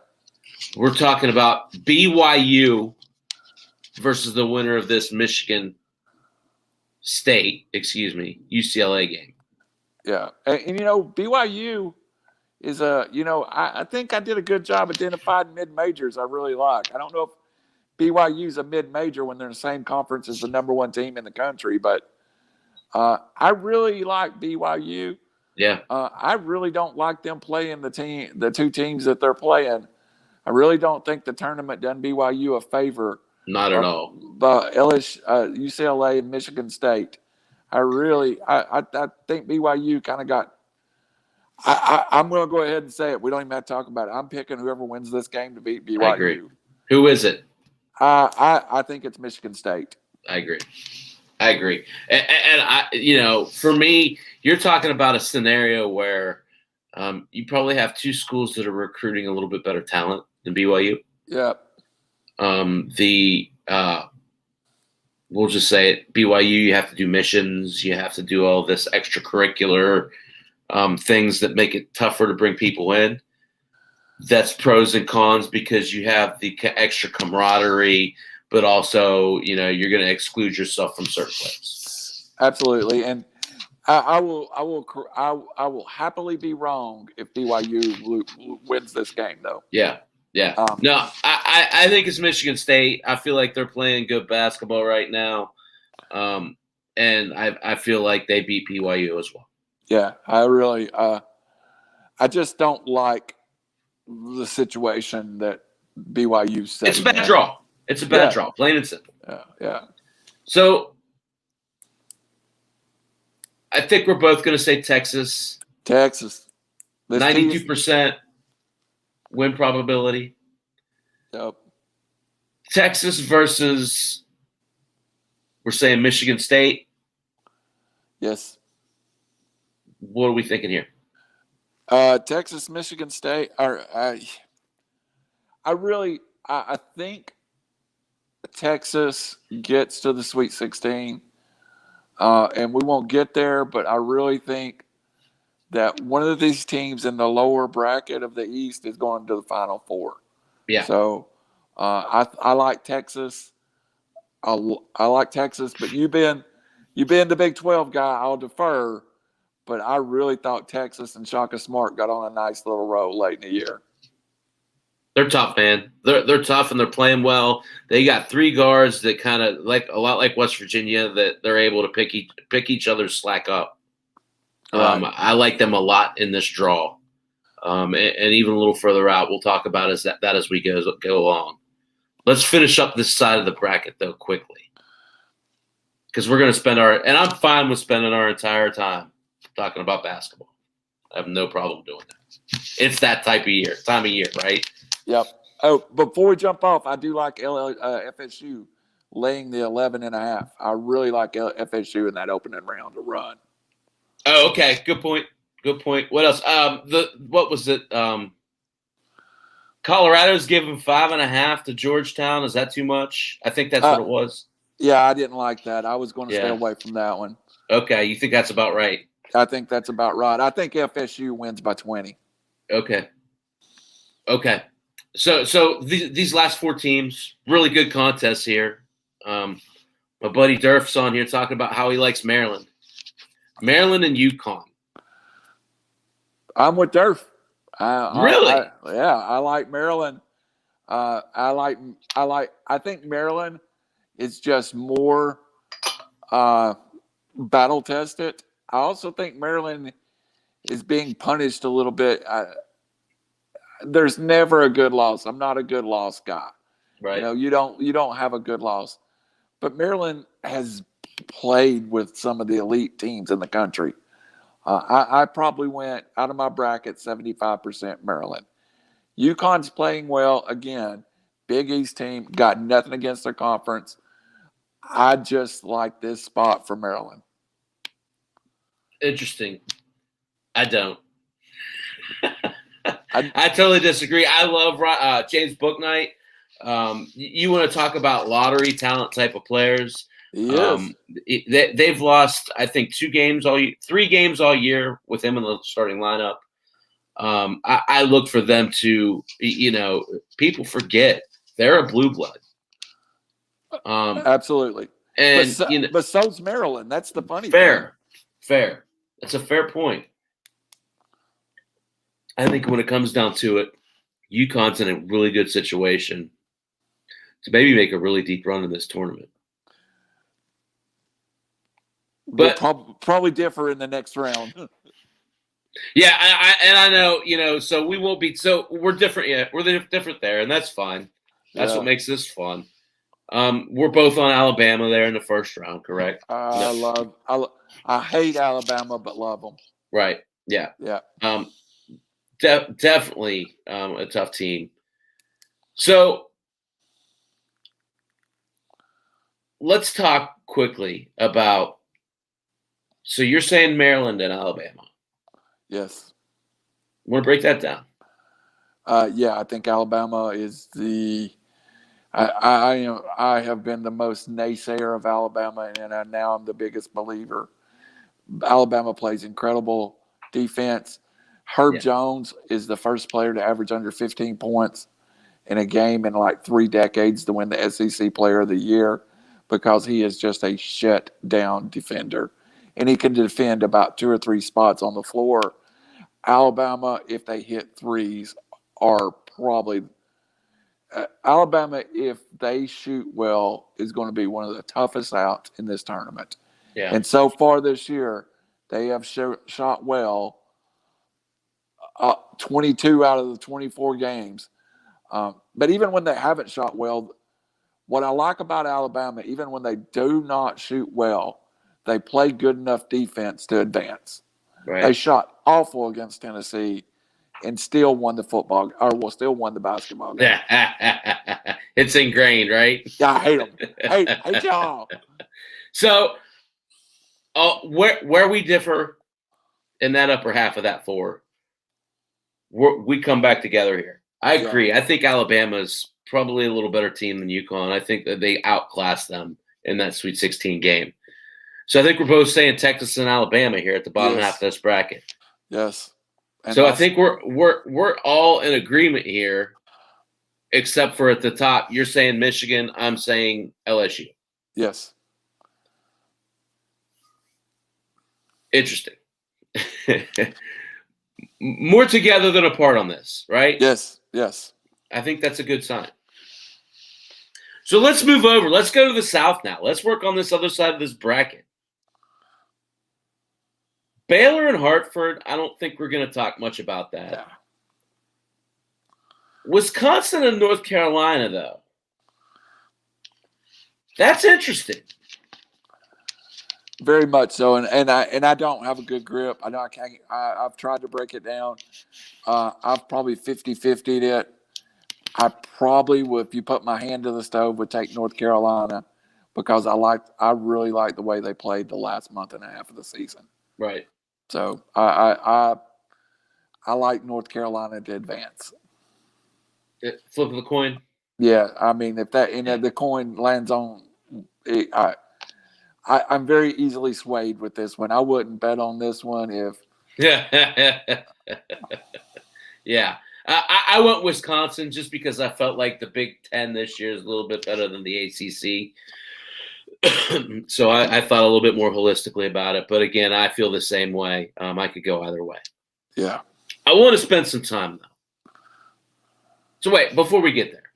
We're talking about BYU versus the winner of this Michigan State, UCLA game. Yeah. And BYU is I think I did a good job identifying mid-majors I really like. I don't know if BYU's a mid-major when they're in the same conference as the number 1 team in the country, but I really like BYU. Yeah. I really don't like them playing the 2 teams that they're playing. I really don't think the tournament done BYU a favor. Not at all. But UCLA and Michigan State. I think BYU kind of got. I'm going to go ahead and say it. We don't even have to talk about it. I'm picking whoever wins this game to beat BYU. I agree. Who is it? I think it's Michigan State. I agree. And I, for me, you're talking about a scenario where you probably have 2 schools that are recruiting a little bit better talent than BYU. Yeah. We'll just say it, BYU, you have to do missions, you have to do all this extracurricular things that make it tougher to bring people in. That's pros and cons because you have the extra camaraderie, but also, you're going to exclude yourself from certain players. Absolutely. And I will happily be wrong if BYU wins this game, though. Yeah. Yeah. No, I think it's Michigan State. I feel like they're playing good basketball right now. And I feel like they beat BYU as well. Yeah, I really I just don't like the situation that BYU's setting. It's a bad draw. It's a bad draw, plain and simple. Yeah. So I think we're both going to say Texas. 92% win probability. Yep. Texas versus, we're saying Michigan State. Yes. What are we thinking here? Texas, Michigan State. I think Texas gets to the Sweet 16, and we won't get there. But I really think that one of these teams in the lower bracket of the East is going to the Final Four. Yeah. So I like Texas. I like Texas, but you being the Big 12 guy, I'll defer. But I really thought Texas and Shaka Smart got on a nice little roll late in the year. They're tough, man. They're tough and they're playing well. They got three guards that kind of like a lot like West Virginia that they're able to pick each other's slack up. Right. I like them a lot in this draw, and even a little further out. We'll talk about that as we go along. Let's finish up this side of the bracket though quickly, because we're going to spend and I'm fine with spending our entire time talking about basketball. I have no problem doing that. It's that time of year, right? Yep. Oh, before we jump off, I do like FSU laying the 11.5. I really like FSU in that opening round to run. Oh, okay. Good point. What else? What was it? Colorado's giving 5.5 to Georgetown. Is that too much? I think that's what it was. Yeah, I didn't like that. I was going to stay away from that one. Okay, you think that's about right? I think that's about right. I think FSU wins by 20. Okay. So these last four teams, really good contests here. My buddy Durf's on here talking about how he likes Maryland and UConn. I'm with Durf. Really? I like Maryland. I think Maryland is just more battle tested. I also think Maryland is being punished a little bit. There's never a good loss. I'm not a good loss guy. Right. You don't have a good loss. But Maryland has played with some of the elite teams in the country. I probably went out of my bracket 75% Maryland. UConn's playing well again. Big East team, got nothing against their conference. I just like this spot for Maryland. Interesting. I don't. I totally disagree. I love James Bouknight. You want to talk about lottery talent type of players? Yes. They've lost, I think, 3 games all year with him in the starting lineup. I look for them to, people forget they're a blue blood. Absolutely. And but so's Maryland. That's the funny thing. Fair. That's a fair point. I think when it comes down to it, UConn's in a really good situation to maybe make a really deep run in this tournament. But we'll probably differ in the next round. Yeah, I know, so we won't be – so we're different. Yeah, we're different there, and that's fine. That's what makes this fun. We're both on Alabama there in the first round, correct? I hate Alabama, but love them. Right. Yeah. Yeah. Definitely a tough team. So let's talk quickly about. So you're saying Maryland and Alabama? Yes. Want to break that down? Yeah, I think Alabama is the. I have been the most naysayer of Alabama, and now I'm the biggest believer. Alabama plays incredible defense. Herb Jones is the first player to average under 15 points in a game in like 3 decades to win the SEC Player of the Year because he is just a shut-down defender. And he can defend about 2 or 3 spots on the floor. Alabama, if they hit threes, are probably Alabama, if they shoot well, is going to be one of the toughest out in this tournament. Yeah. And so far this year, they have shot well 22 out of the 24 games. But even when they haven't shot well, what I like about Alabama, even when they do not shoot well, they play good enough defense to advance. Right. They shot awful against Tennessee and still won the still won the basketball game. It's ingrained, right? Yeah, I hate them. Hate y'all. So, where we differ in that upper half of that four, we come back together here. I agree. Yeah. I think Alabama's probably a little better team than UConn. I think that they outclassed them in that Sweet 16 game. So I think we're both saying Texas and Alabama here at the bottom half of this bracket. Yes. And so I think we're all in agreement here, except for at the top. You're saying Michigan. I'm saying LSU. Yes. Interesting. More together than apart on this, right? Yes. Yes. I think that's a good sign. So let's move over. Let's go to the South now. Let's work on this other side of this bracket. Baylor and Hartford, I don't think we're going to talk much about that. Yeah. Wisconsin and North Carolina, though. That's interesting. Very much so, and I don't have a good grip. I've tried to break it down. I've probably 50-50'd it. I probably would, if you put my hand to the stove, would take North Carolina because I really like the way they played the last month and a half of the season. Right. So I like North Carolina to advance. Flip of the coin. Yeah, I mean if the coin lands on, I'm very easily swayed with this one. I wouldn't bet on this one if. Yeah. Yeah. I went Wisconsin just because I felt like the Big Ten this year is a little bit better than the ACC. So I thought a little bit more holistically about it. But again, I feel the same way. I could go either way. Yeah. I want to spend some time, though. So wait, before we get there,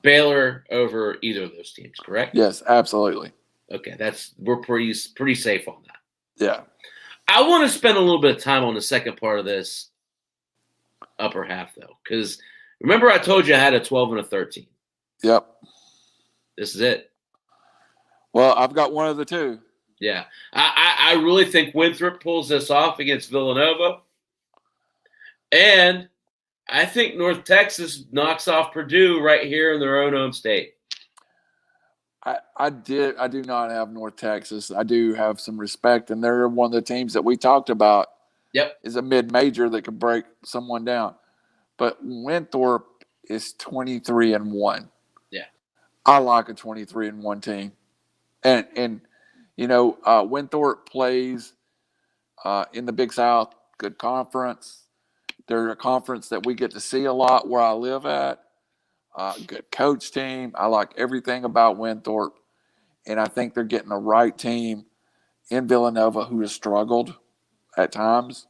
Baylor over either of those teams, correct? Yes, absolutely. Okay, we're pretty safe on that. Yeah. I want to spend a little bit of time on the second part of this upper half, though, because remember I told you I had a 12 and a 13. Yep. This is it. Well, I've got one of the two. Yeah. I really think Winthrop pulls this off against Villanova. And I think North Texas knocks off Purdue right here in their own home state. I do not have North Texas. I do have some respect, and they're one of the teams that we talked about. Yep. Is a mid-major that could break someone down. But Winthrop is 23-1. Yeah. I like a 23-1 team. And Winthrop plays in the Big South, good conference. They're a conference that we get to see a lot where I live at. Good coach team. I like everything about Winthrop. And I think they're getting the right team in Villanova who has struggled at times.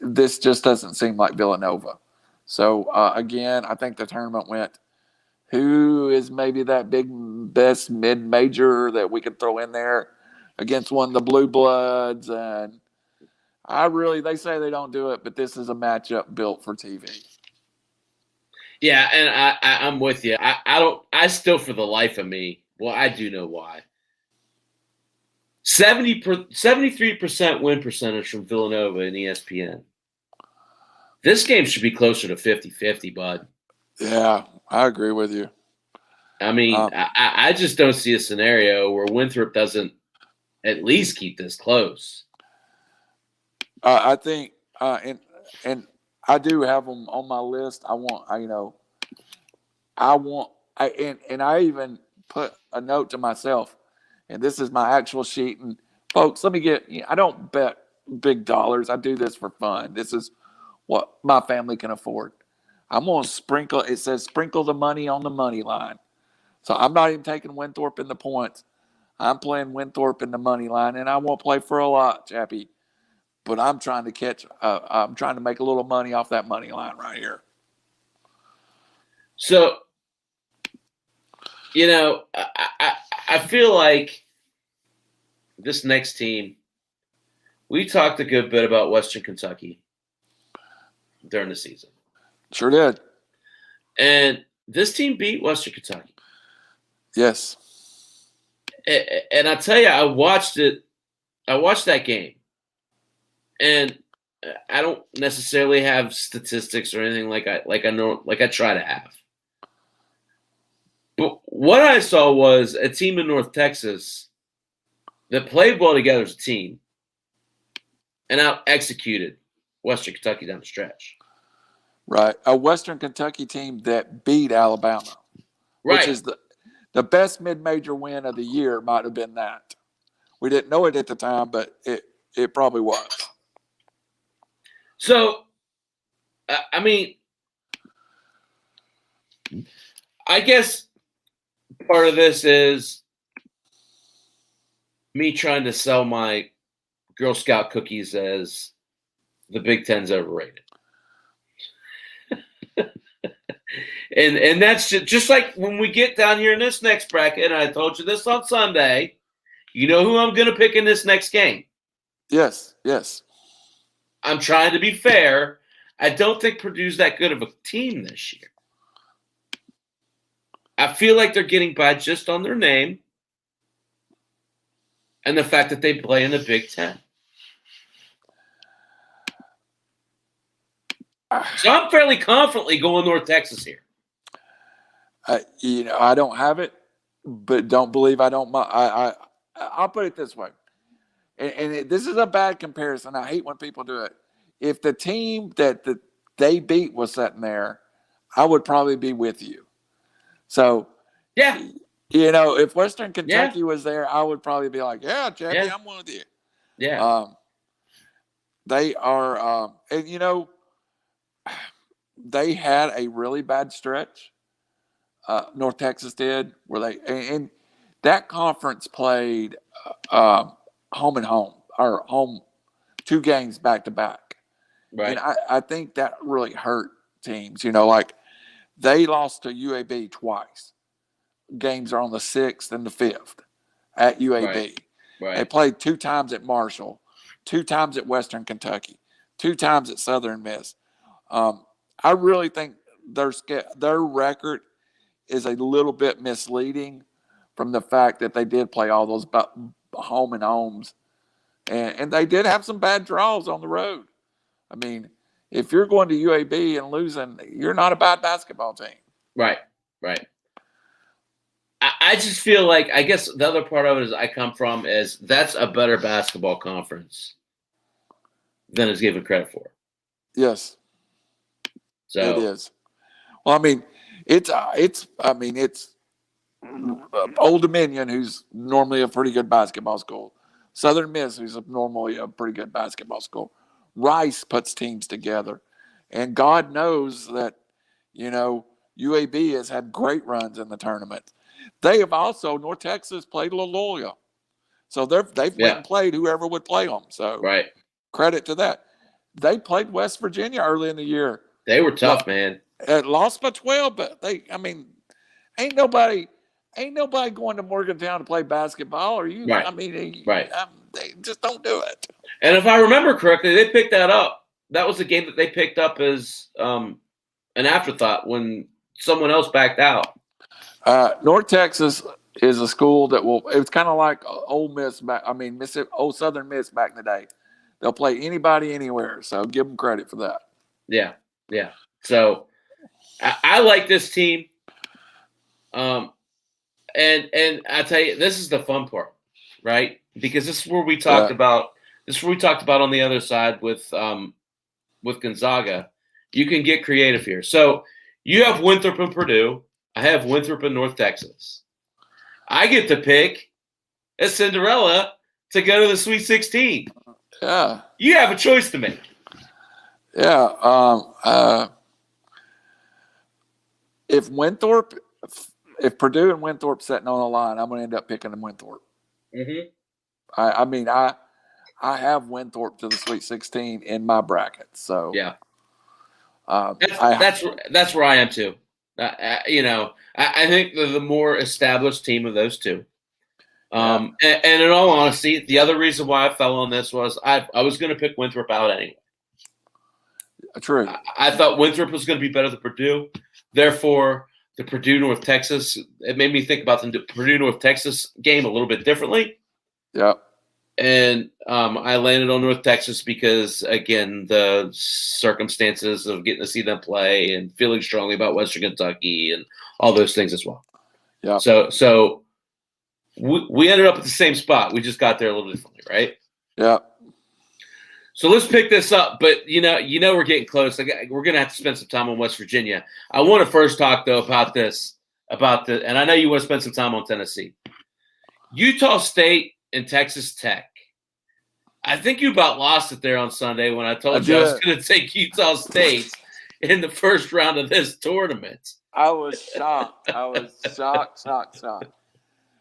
This just doesn't seem like Villanova. So, again, I think the tournament went, who is maybe that best mid-major that we could throw in there against one of the Blue Bloods? And they say they don't do it, but this is a matchup built for TV. Yeah, and I'm with you. I still, for the life of me, well, I do know why. 73% win percentage from Villanova in ESPN. This game should be closer to 50-50, bud. Yeah, I agree with you. I mean, I just don't see a scenario where Winthrop doesn't at least keep this close. I think, and I do have them on my list. I even put a note to myself, and this is my actual sheet. And folks, I don't bet big dollars. I do this for fun. This is what my family can afford. I'm going to sprinkle. It says sprinkle the money on the money line. So I'm not even taking Winthrop in the points. I'm playing Winthrop in the money line, and I won't play for a lot, Chappy. But I'm trying to I'm trying to make a little money off that money line right here. So, I feel like this next team, we talked a good bit about Western Kentucky during the season. Sure did. And this team beat Western Kentucky. Yes. And I tell you, I watched that game. And I don't necessarily have statistics or anything like I try to have. But what I saw was a team in North Texas that played well together as a team and out executed Western Kentucky down the stretch. Right. A Western Kentucky team that beat Alabama. Right. Which is the best mid-major win of the year might have been that. We didn't know it at the time, but it probably was. So, I mean, I guess part of this is me trying to sell my Girl Scout cookies as the Big Ten's overrated. and that's just like when we get down here in this next bracket, and I told you this on Sunday, you know who I'm going to pick in this next game? Yes, yes. I'm trying to be fair. I don't think Purdue's that good of a team this year. I feel like they're getting by just on their name and the fact that they play in the Big Ten. So I'm fairly confidently going North Texas here. I don't have it, but don't believe I don't. I'll put it this way, and this is a bad comparison. I hate when people do it. If the team that they beat was sitting there, I would probably be with you. So, yeah, if Western Kentucky was there, I would probably be like, yeah, Chappy, I'm with you. Yeah. They are, and they had a really bad stretch. North Texas did, where and that conference played home and home, or home 2 games back to back. Right. And I think that really hurt teams. Like they lost to UAB twice. Games are on the 6th and the 5th at UAB. Right. They played 2 times at Marshall, 2 times at Western Kentucky, 2 times at Southern Miss. I really think their record is a little bit misleading from the fact that they did play all those home and homes. And they did have some bad draws on the road. I mean, if you're going to UAB and losing, you're not a bad basketball team. Right. I just feel like, I guess the other part of it is I come from is that's a better basketball conference than is given credit for. Yes. So it is. Well, I mean, it's Old Dominion, who's normally a pretty good basketball school. Southern Miss, who's normally a pretty good basketball school. Rice puts teams together. And God knows that, UAB has had great runs in the tournament. They have also, North Texas played Loyola. So they've went and played whoever would play them. So credit to that. They played West Virginia early in the year. They were tough, man. Lost by 12, but ain't nobody going to Morgantown to play basketball. Or you? Right. They just don't do it. And if I remember correctly, they picked that up. That was the game that they picked up as an afterthought when someone else backed out. North Texas is a school that it's kind of like Ole Miss Southern Miss back in the day. They'll play anybody anywhere. So give them credit for that. Yeah. So I like this team. And I tell you, this is the fun part, right? Because this is where we talked about. This is where we talked about on the other side with Gonzaga. You can get creative here. So you have Winthrop and Purdue. I have Winthrop and North Texas. I get to pick a Cinderella to go to the Sweet 16. Yeah. You have a choice to make. Yeah. If Purdue and Winthrop sitting on the line, I'm going to end up picking them Winthrop. Mm-hmm. I have Winthrop to the Sweet 16 in my bracket. So that's where I am too. I think they're the more established team of those two. And in all honesty, the other reason why I fell on this was I was going to pick Winthrop out anyway. True. I thought Winthrop was going to be better than Purdue. Therefore, the Purdue North Texas, it made me think about the Purdue North Texas game a little bit differently. Yeah. And I landed on North Texas because, again, the circumstances of getting to see them play and feeling strongly about Western Kentucky and all those things as well. Yeah. So we ended up at the same spot. We just got there a little differently, right? Yeah. So let's pick this up. But, we're getting close. We're going to have to spend some time on West Virginia. I want to first talk, though, about and I know you want to spend some time on Tennessee. Utah State and Texas Tech. I think you about lost it there on Sunday when I told you I was going to take Utah State in the first round of this tournament. I was shocked. I was shocked.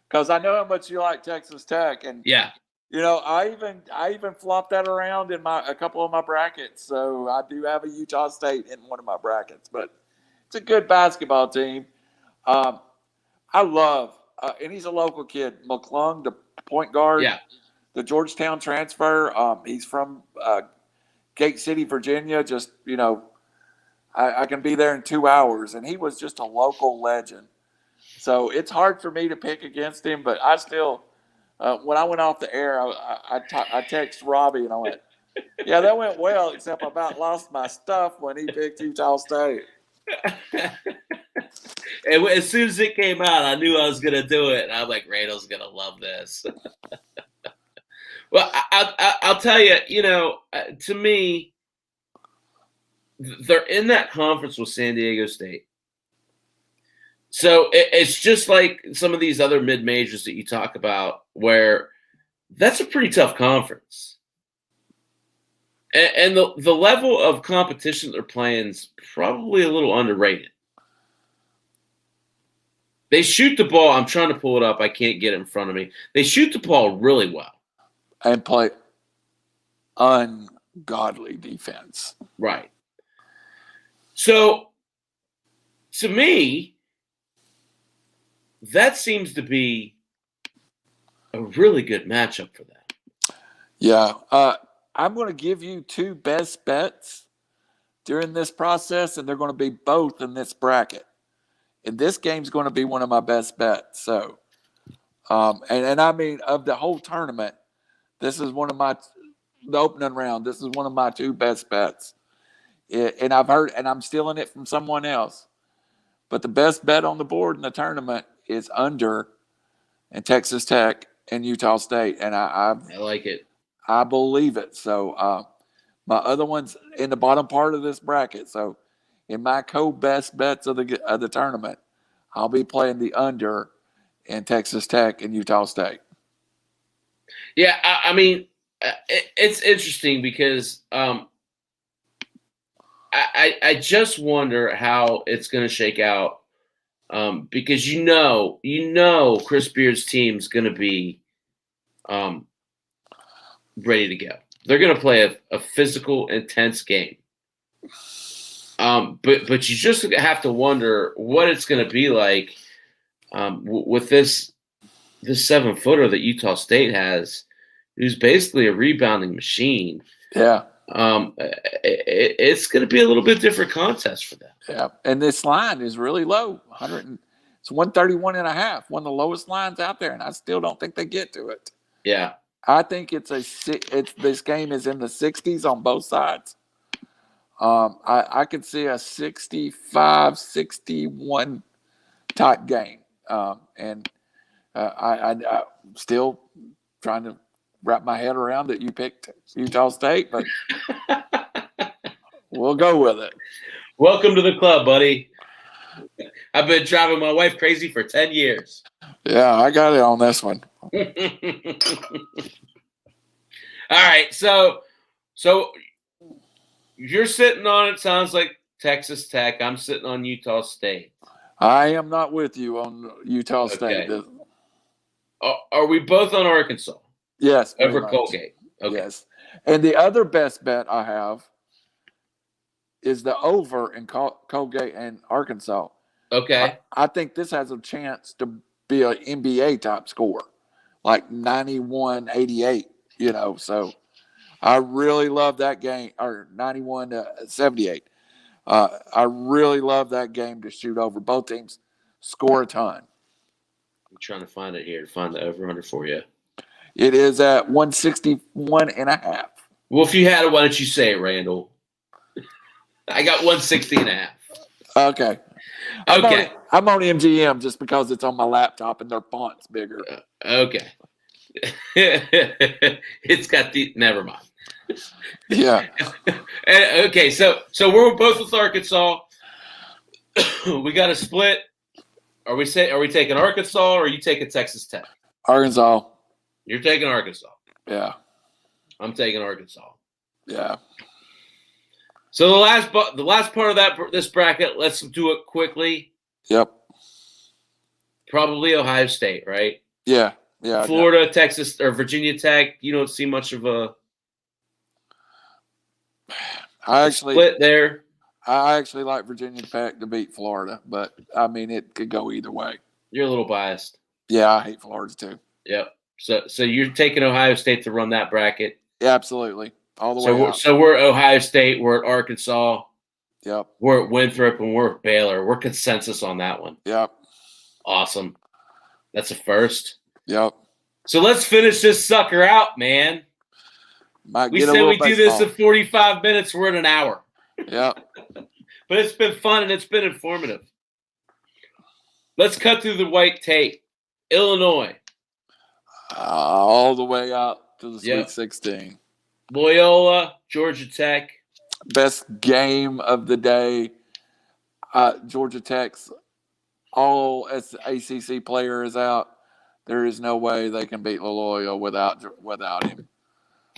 Because I know how much you like Texas Tech, and yeah, I even flopped that around in a couple of my brackets. So I do have a Utah State in one of my brackets, but it's a good basketball team. I love, and he's a local kid, McClung, the point guard. Yeah. The Georgetown transfer. He's from Gate City, Virginia. Just, I can be there in 2 hours. And he was just a local legend. So it's hard for me to pick against him. But I still, when I went off the air, I texted Robbie and I went, yeah, that went well, except I about lost my stuff when he picked Utah State. And as soon as it came out, I knew I was going to do it. And I'm like, Randall's going to love this. Well, I'll tell you, to me, they're in that conference with San Diego State. So it's just like some of these other mid-majors that you talk about where that's a pretty tough conference. And the level of competition they're playing is probably a little underrated. They shoot the ball. I'm trying to pull it up. I can't get it in front of me. They shoot the ball really well. And play ungodly defense. Right. So, to me, that seems to be a really good matchup for them. Yeah. I'm going to give you two best bets during this process, and they're going to be both in this bracket. And this game's going to be one of my best bets. So, and I mean, of the whole tournament, this is one of the opening round. This is one of my two best bets. And I've heard, and I'm stealing it from someone else. But the best bet on the board in the tournament is under in Texas Tech and Utah State. And I like it. I believe it. So my other one's in the bottom part of this bracket. So in my co-best bets of the tournament, I'll be playing the under in Texas Tech and Utah State. Yeah, I mean, it's interesting because I just wonder how it's going to shake out because Chris Beard's team's going to be ready to go. They're going to play a physical, intense game. But you just have to wonder what it's going to be like with this 7-footer that Utah State has, who's basically a rebounding machine. Yeah. It's going to be a little bit different contest for them. Yeah. And this line is really low. It's 131.5, one of the lowest lines out there, and I still don't think they get to it. Yeah. I think this game is in the 60s on both sides. I could see a 65-61 type game. And I'm still trying to wrap my head around that you picked Utah State, but we'll go with it. Welcome to the club, buddy. I've been driving my wife crazy for 10 years. Yeah, I got it on this one. All right, so you're sitting on it. Sounds like Texas Tech. I'm sitting on Utah State. I am not with you on Utah State. Okay. Are we both on Arkansas? Yes. Over Colgate. Okay. Yes. And the other best bet I have is the over in Colgate and Arkansas. Okay. I think this has a chance to be an NBA top score, like 91-88. So I really love that game, or 91-78. I really love that game to shoot over. Both teams score a ton. I'm trying to find it here to find the over-under for you. It is at 161.5. Well, if you had it, why don't you say it, Randall? I got 160.5. Okay. Okay. I'm on MGM just because it's on my laptop and their font's bigger. Okay. It's got the. Never mind. Yeah. Okay, so we're both with Arkansas. We got a split. Are we taking Arkansas or are you taking Texas Tech? Arkansas. You're taking Arkansas. Yeah. I'm taking Arkansas. Yeah. So the last part of this bracket, let's do it quickly. Yep. Probably Ohio State, right? Yeah. Yeah. Florida, Texas, or Virginia Tech. You don't see much of a split there. I actually like Virginia Tech to beat Florida, but I mean it could go either way. You're a little biased. Yeah, I hate Florida too. Yep. So you're taking Ohio State to run that bracket. Yeah, absolutely. All the way out. So we're at Ohio State, we're at Arkansas. Yep. We're at Winthrop, and we're at Baylor. We're consensus on that one. Yep. Awesome. That's a first. Yep. So let's finish this sucker out, man. We said we do this in 45 minutes. We're at an hour. Yep. But it's been fun and it's been informative. Let's cut through the white tape. Illinois. All the way out to the Sweet 16. Loyola, Georgia Tech. Best game of the day. Georgia Tech's all ACC player is out. There is no way they can beat Loyola without him.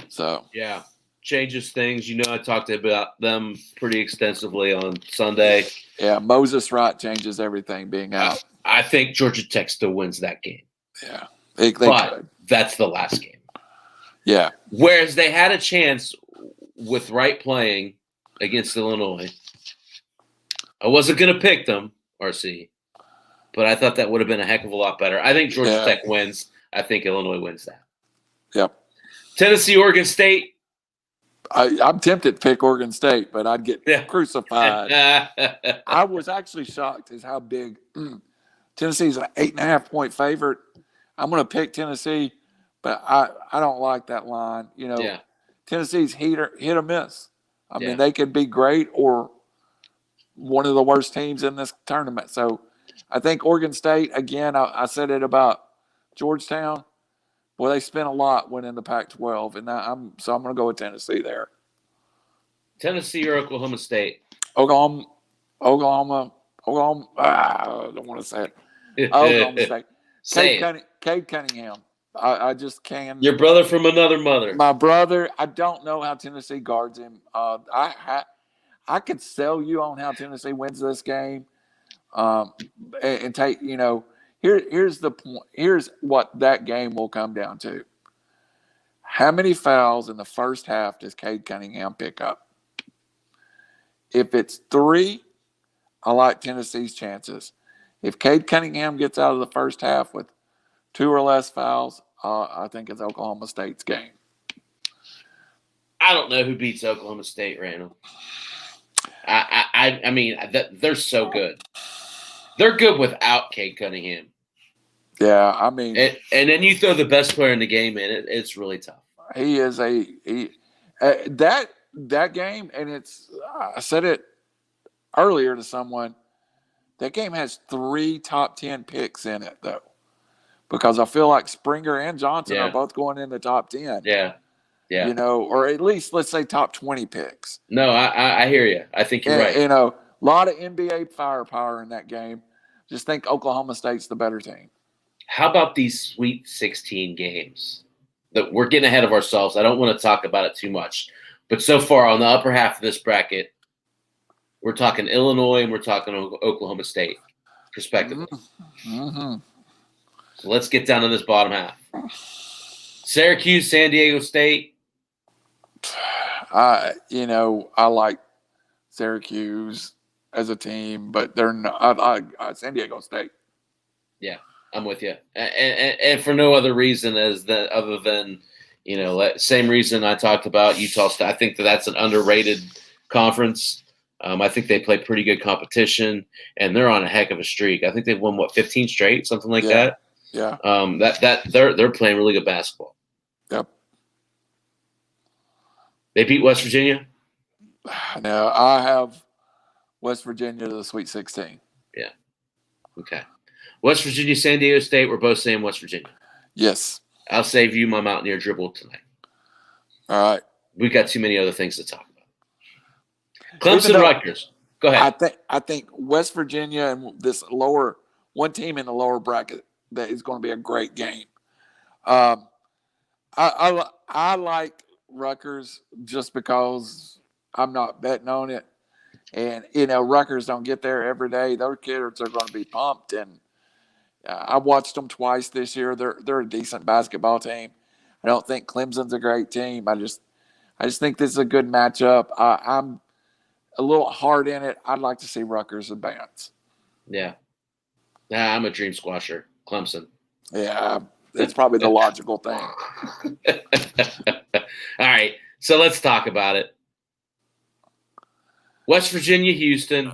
So yeah, changes things. I talked about them pretty extensively on Sunday. Yeah, Moses Wright changes everything being out. I think Georgia Tech still wins that game. Yeah, they could. That's the last game. Yeah. Whereas they had a chance with Wright playing against Illinois. I wasn't going to pick them, RC, but I thought that would have been a heck of a lot better. I think Georgia Tech wins. I think Illinois wins that. Yep. Tennessee, Oregon State. I'm tempted to pick Oregon State, but I'd get crucified. I was actually shocked at how big Tennessee's an 8.5-point favorite. I'm going to pick Tennessee, but I don't like that line. Tennessee's hit or miss. I mean, they could be great or one of the worst teams in this tournament. So I think Oregon State, again, I said it about Georgetown. Well, they spent a lot winning the Pac-12, and I'm going to go with Tennessee there. Tennessee or Oklahoma State? Oklahoma. I don't want to say it. Oklahoma State. Cade Cunningham. I just can't. Your brother from another mother. My brother. I don't know how Tennessee guards him. I could sell you on how Tennessee wins this game, and take Here's the point. Here's what that game will come down to. How many fouls in the first half does Cade Cunningham pick up? If it's 3, I like Tennessee's chances. If Cade Cunningham gets out of the first half with 2 or less fouls, I think it's Oklahoma State's game. I don't know who beats Oklahoma State, Randall. I mean, they're so good. They're good without Cade Cunningham. Yeah, I mean, and then you throw the best player in the game in, it's really tough. He is that game, and I said it earlier to someone. That game has 3 top 10 picks in it, though, because I feel like Springer and Johnson are both going in the top 10. Yeah. Or at least let's say top 20 picks. No, I hear you. I think you're right. A lot of NBA firepower in that game. Just think Oklahoma State's the better team. How about these Sweet 16 games? That we're getting ahead of ourselves. I don't want to talk about it too much. But so far on the upper half of this bracket, we're talking Illinois and we're talking Oklahoma State, respectively. Mm-hmm. So let's get down to this bottom half. Syracuse, San Diego State. I like Syracuse. as a team, but they're not. San Diego State. Yeah, I'm with you, and for no other reason other than same reason I talked about Utah State. I think that's an underrated conference. I think they play pretty good competition, and they're on a heck of a streak. I think they've won 15 straight, something like that. Yeah. They're playing really good basketball. Yep. They beat West Virginia. No, I have West Virginia to the Sweet 16. Yeah. Okay. West Virginia, San Diego State. We're both saying West Virginia. Yes. I'll save you my Mountaineer dribble tonight. All right. We've got too many other things to talk about. Clemson, Rutgers. Go ahead. I think West Virginia and this one team in the lower bracket that is going to be a great game. I like Rutgers just because I'm not betting on it, and Rutgers don't get there every day. Those kids are going to be pumped, and I watched them twice this year. They're a decent basketball team. I don't think Clemson's a great team. I just think this is a good matchup. I'm a little hard in it. I'd like to see Rutgers advance. Yeah. I'm a dream squasher. Clemson. Yeah, it's probably the logical thing. All right, so let's talk about it. West Virginia, Houston,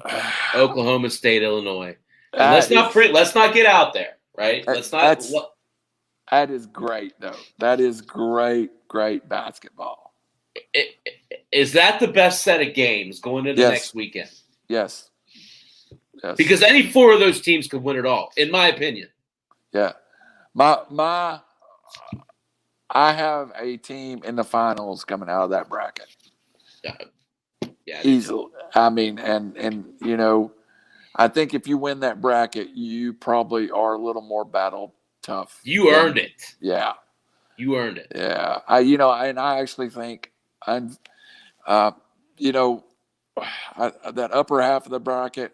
Oklahoma State, Illinois. Let's not get out there, right? That is great, though. That is great basketball. Is that the best set of games going into next weekend? Yes. Because any four of those teams could win it all, in my opinion. Yeah. I have a team in the finals coming out of that bracket. Yeah. Easily. I mean, and I think if you win that bracket, you probably are a little more battle tough. You earned it. Yeah. You earned it. Yeah. I actually think that upper half of the bracket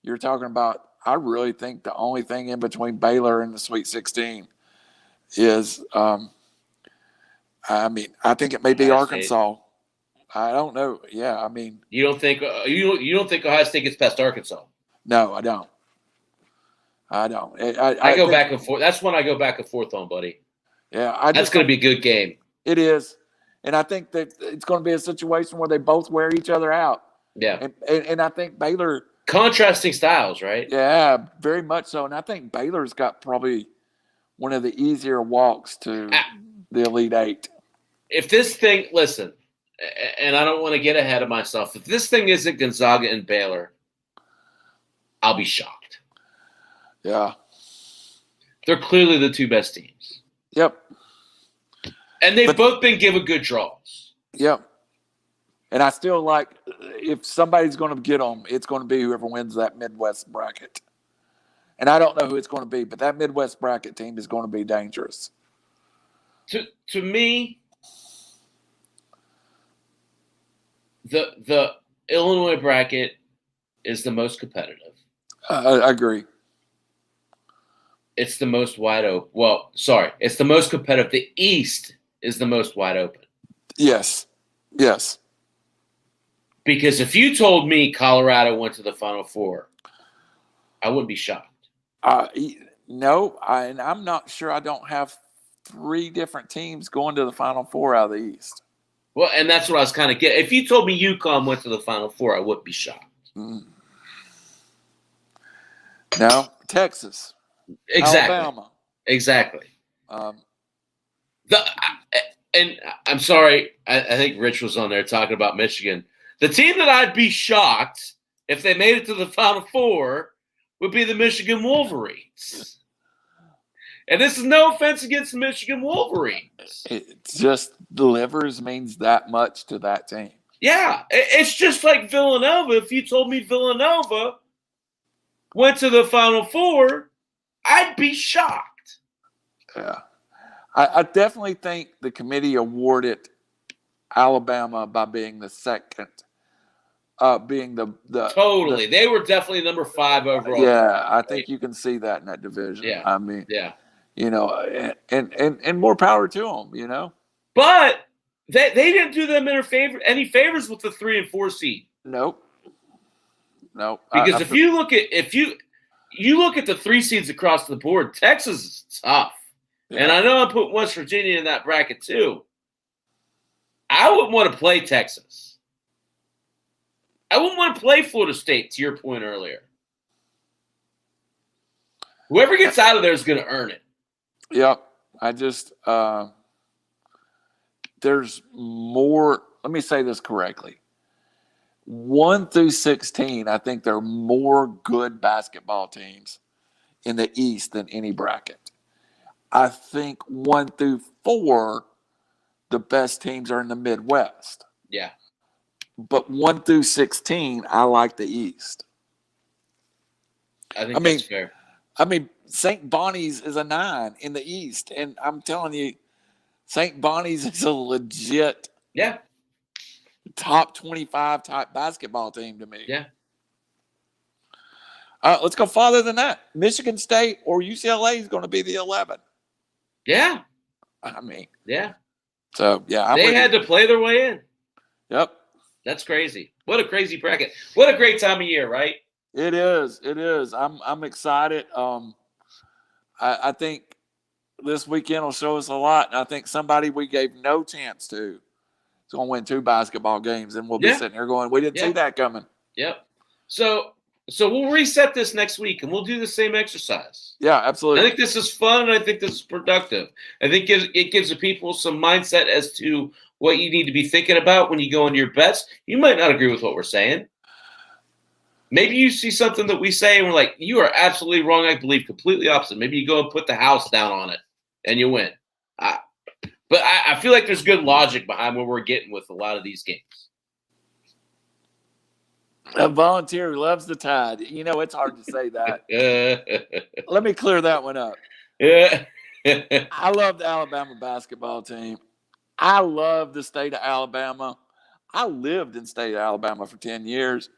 you're talking about, I really think the only thing in between Baylor and the Sweet 16 is, I think it may be Arkansas. I don't know. Yeah, I mean, you don't think Ohio State gets past Arkansas? No, I don't. I go back and forth. That's one I go back and forth on, buddy. Yeah, that's going to be a good game. It is, and I think that it's going to be a situation where they both wear each other out. Yeah, and I think Baylor. Contrasting styles, right? Yeah, very much so. And I think Baylor's got probably one of the easier walks to the Elite Eight. If this thing, listen, and I don't want to get ahead of myself, if this thing isn't Gonzaga and Baylor, I'll be shocked. Yeah. They're clearly the two best teams. Yep. And they've both been given good draws. Yep. And I still like, if somebody's going to get them, it's going to be whoever wins that Midwest bracket. And I don't know who it's going to be, but that Midwest bracket team is going to be dangerous. To me, the Illinois bracket is the most competitive. I agree. It's the most wide open. Well, sorry, it's the most competitive. The East is the most wide open. Yes. Yes. Because if you told me Colorado went to the Final Four, I wouldn't be shocked. No, and I'm not sure. I don't have 3 different teams going to the Final Four out of the East. Well, and that's what I was kind of getting. If you told me UConn went to the Final Four, I wouldn't be shocked. No, Texas. Exactly. Alabama. Exactly. And I'm sorry, I think Rich was on there talking about Michigan. The team that I'd be shocked if they made it to the Final Four would be the Michigan Wolverines. And this is no offense against the Michigan Wolverines. It just delivers means that much to that team. Yeah, it's just like Villanova. If you told me Villanova went to the Final Four, I'd be shocked. Yeah. I definitely think the committee awarded Alabama by being the second, being the totally. They were definitely number 5 overall. Yeah, I think you can see that in that division. Yeah, I mean, yeah, and more power to them. But they didn't do them any favors with the 3 and 4 seed. Nope. no. Because if you look at the 3 seeds across the board, Texas is tough. Yeah. And I know I put West Virginia in that bracket too. I wouldn't want to play Texas. I wouldn't want to play Florida State, to your point earlier. Whoever gets out of there is going to earn it. Yep. I just there's more. Let me say this correctly. 1 through 16, I think there are more good basketball teams in the East than any bracket. I think 1 through 4, the best teams are in the Midwest. Yeah. But 1 through 16, I like the East. I think that's fair. I mean, St. Bonnie's is a 9 in the East. And I'm telling you, St. Bonnie's is a legit top 25 type basketball team to me. Yeah. Let's go farther than that. Michigan State or UCLA is going to be the 11. Yeah. I mean. Yeah. So, yeah. They had to play their way in. Yep. That's crazy. What a crazy bracket. What a great time of year, right? It is. It is. I'm excited. I think this weekend will show us a lot. And I think somebody we gave no chance to is going to win 2 basketball games. And we'll be sitting here going, we didn't see that coming. Yep. So we'll reset this next week and we'll do the same exercise. Yeah, absolutely. I think this is fun and I think this is productive. I think it gives the people some mindset as to what you need to be thinking about when you go into your bets. You might not agree with what we're saying. Maybe you see something that we say and we're like, you are absolutely wrong. I believe completely opposite. Maybe you go and put the house down on it and you win. But I feel like there's good logic behind where we're getting with a lot of these games. A volunteer who loves the Tide. You know, it's hard to say that. Let me clear that one up. I love the Alabama basketball team. I love the state of Alabama. I lived in the state of Alabama for 10 years.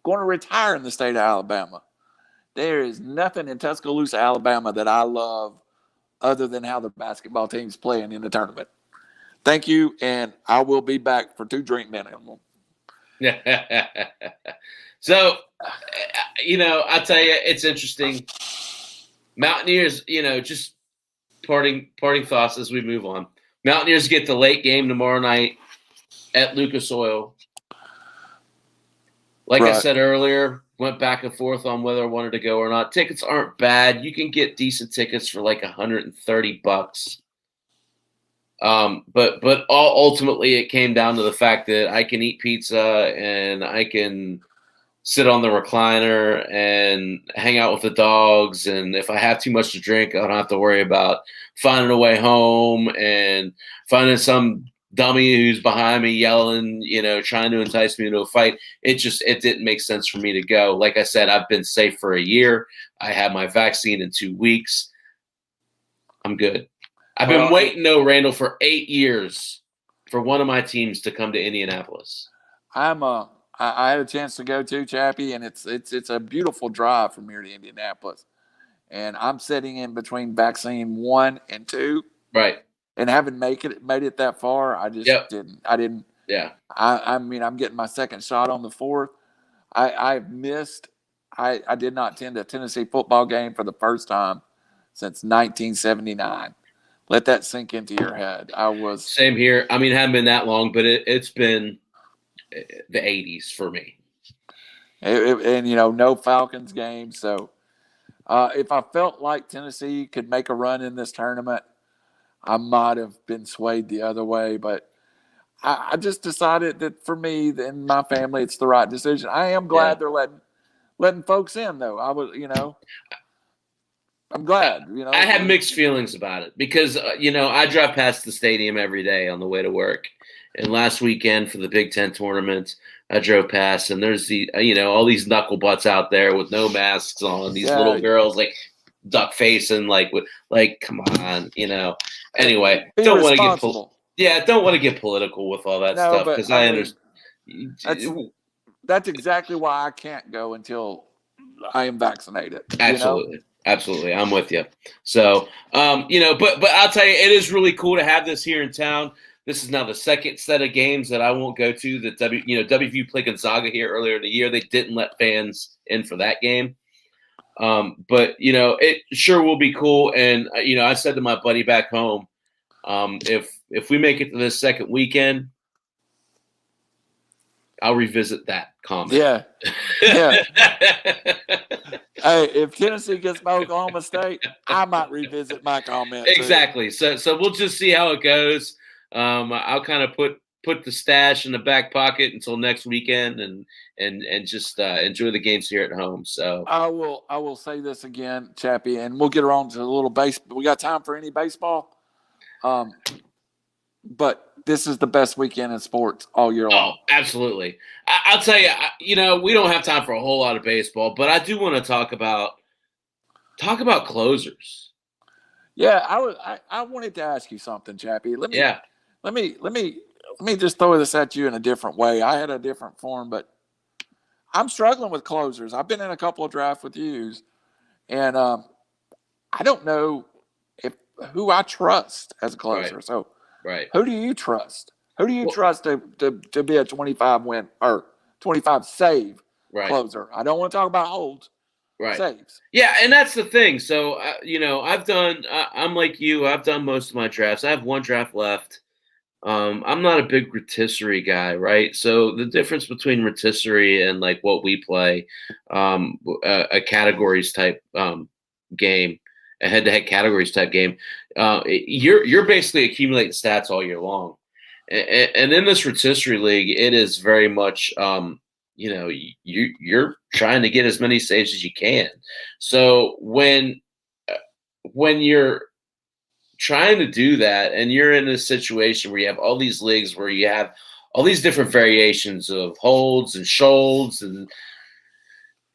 Going to retire in the state of Alabama. There is nothing in Tuscaloosa, Alabama that I love other than how the basketball team's playing in the tournament. Thank you, and I will be back for 2 drink minimum. So, I tell you, it's interesting. Mountaineers, just parting thoughts as we move on. Mountaineers get the late game tomorrow night at Lucas Oil. Like I said earlier, went back and forth on whether I wanted to go or not. Tickets aren't bad. You can get decent tickets for like $130. But ultimately it came down to the fact that I can eat pizza and I can sit on the recliner and hang out with the dogs. And if I have too much to drink, I don't have to worry about finding a way home and finding some dummy who's behind me yelling, trying to entice me into a fight. It didn't make sense for me to go. Like I said, I've been safe for a year. I had my vaccine in 2 weeks. I'm good. I've been waiting, Randall, for 8 years for one of my teams to come to Indianapolis. I had a chance to go to Chappy, and it's a beautiful drive from here to Indianapolis. And I'm sitting in between vaccine 1 and 2. Right. And having made it that far, I just didn't. I didn't. Yeah. I mean, I'm getting my second shot on the 4th. I've missed. I did not attend a Tennessee football game for the first time since 1979. Let that sink into your head. Same here. I mean, it hadn't been that long, but it's been the 80s for me. And no Falcons game. So if I felt like Tennessee could make a run in this tournament, I might have been swayed the other way, but I just decided that for me and my family, it's the right decision. I am glad they're letting folks in, though. I'm glad. I have mixed feelings about it because I drive past the stadium every day on the way to work, and last weekend for the Big Ten tournament, I drove past, and there's all these knuckle butts out there with no masks on. These little girls duck facing, come on, Anyway, don't want to get political with all that stuff because I understand. That's exactly why I can't go until I am vaccinated. Absolutely, I'm with you. So, but I'll tell you, it is really cool to have this here in town. This is now the second set of games that I won't go to. That WVU played Gonzaga here earlier in the year. They didn't let fans in for that game. But it sure will be cool. And I said to my buddy back home, if we make it to this second weekend, I'll revisit that comment. Yeah. Hey, if Tennessee gets by Oklahoma State, I might revisit my comment. Exactly. Too. So we'll just see how it goes. I'll kind of put the stash in the back pocket until next weekend, and just enjoy the games here at home. So I will say this again, Chappy, and we'll get around to a little baseball. We got time for any baseball, but this is the best weekend in sports all year long. Oh, absolutely. I'll tell you, we don't have time for a whole lot of baseball, but I do want to talk about closers. Yeah, I wanted to ask you something, Chappy. Let me just throw this at you in a different way. I had a different form, but I'm struggling with closers. I've been in a couple of drafts with yous, and I don't know who I trust as a closer. Right. So, right. Who do you trust? Who do you trust to be a 25 win or 25 save closer? I don't want to talk about holds. Right. Saves. Yeah, and that's the thing. So, I'm like you. I've done most of my drafts. I have one draft left. I'm not a big rotisserie guy, right? So the difference between rotisserie and like what we play, a categories type game, a head-to-head categories type game, you're basically accumulating stats all year long. And in this rotisserie league, it is very much you're trying to get as many saves as you can. So when you're trying to do that and you're in a situation where you have all these leagues where you have all these different variations of holds and shoulds and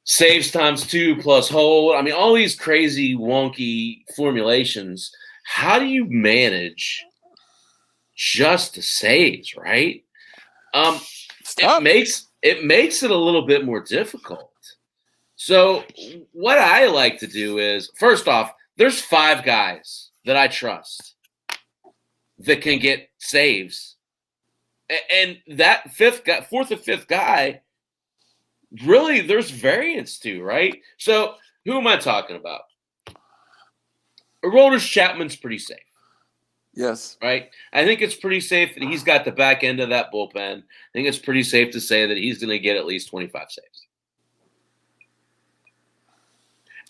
saves times 2 plus hold, I mean, all these crazy wonky formulations, how do you manage just the saves, right? It makes it a little bit more difficult. So what I like to do is, first off, there's 5 guys that I trust that can get saves. And that fourth or fifth guy, really, there's variance to, right? So who am I talking about? Aroldis Chapman's pretty safe. Yes. Right? I think it's pretty safe that he's got the back end of that bullpen. I think it's pretty safe to say that he's going to get at least 25 saves.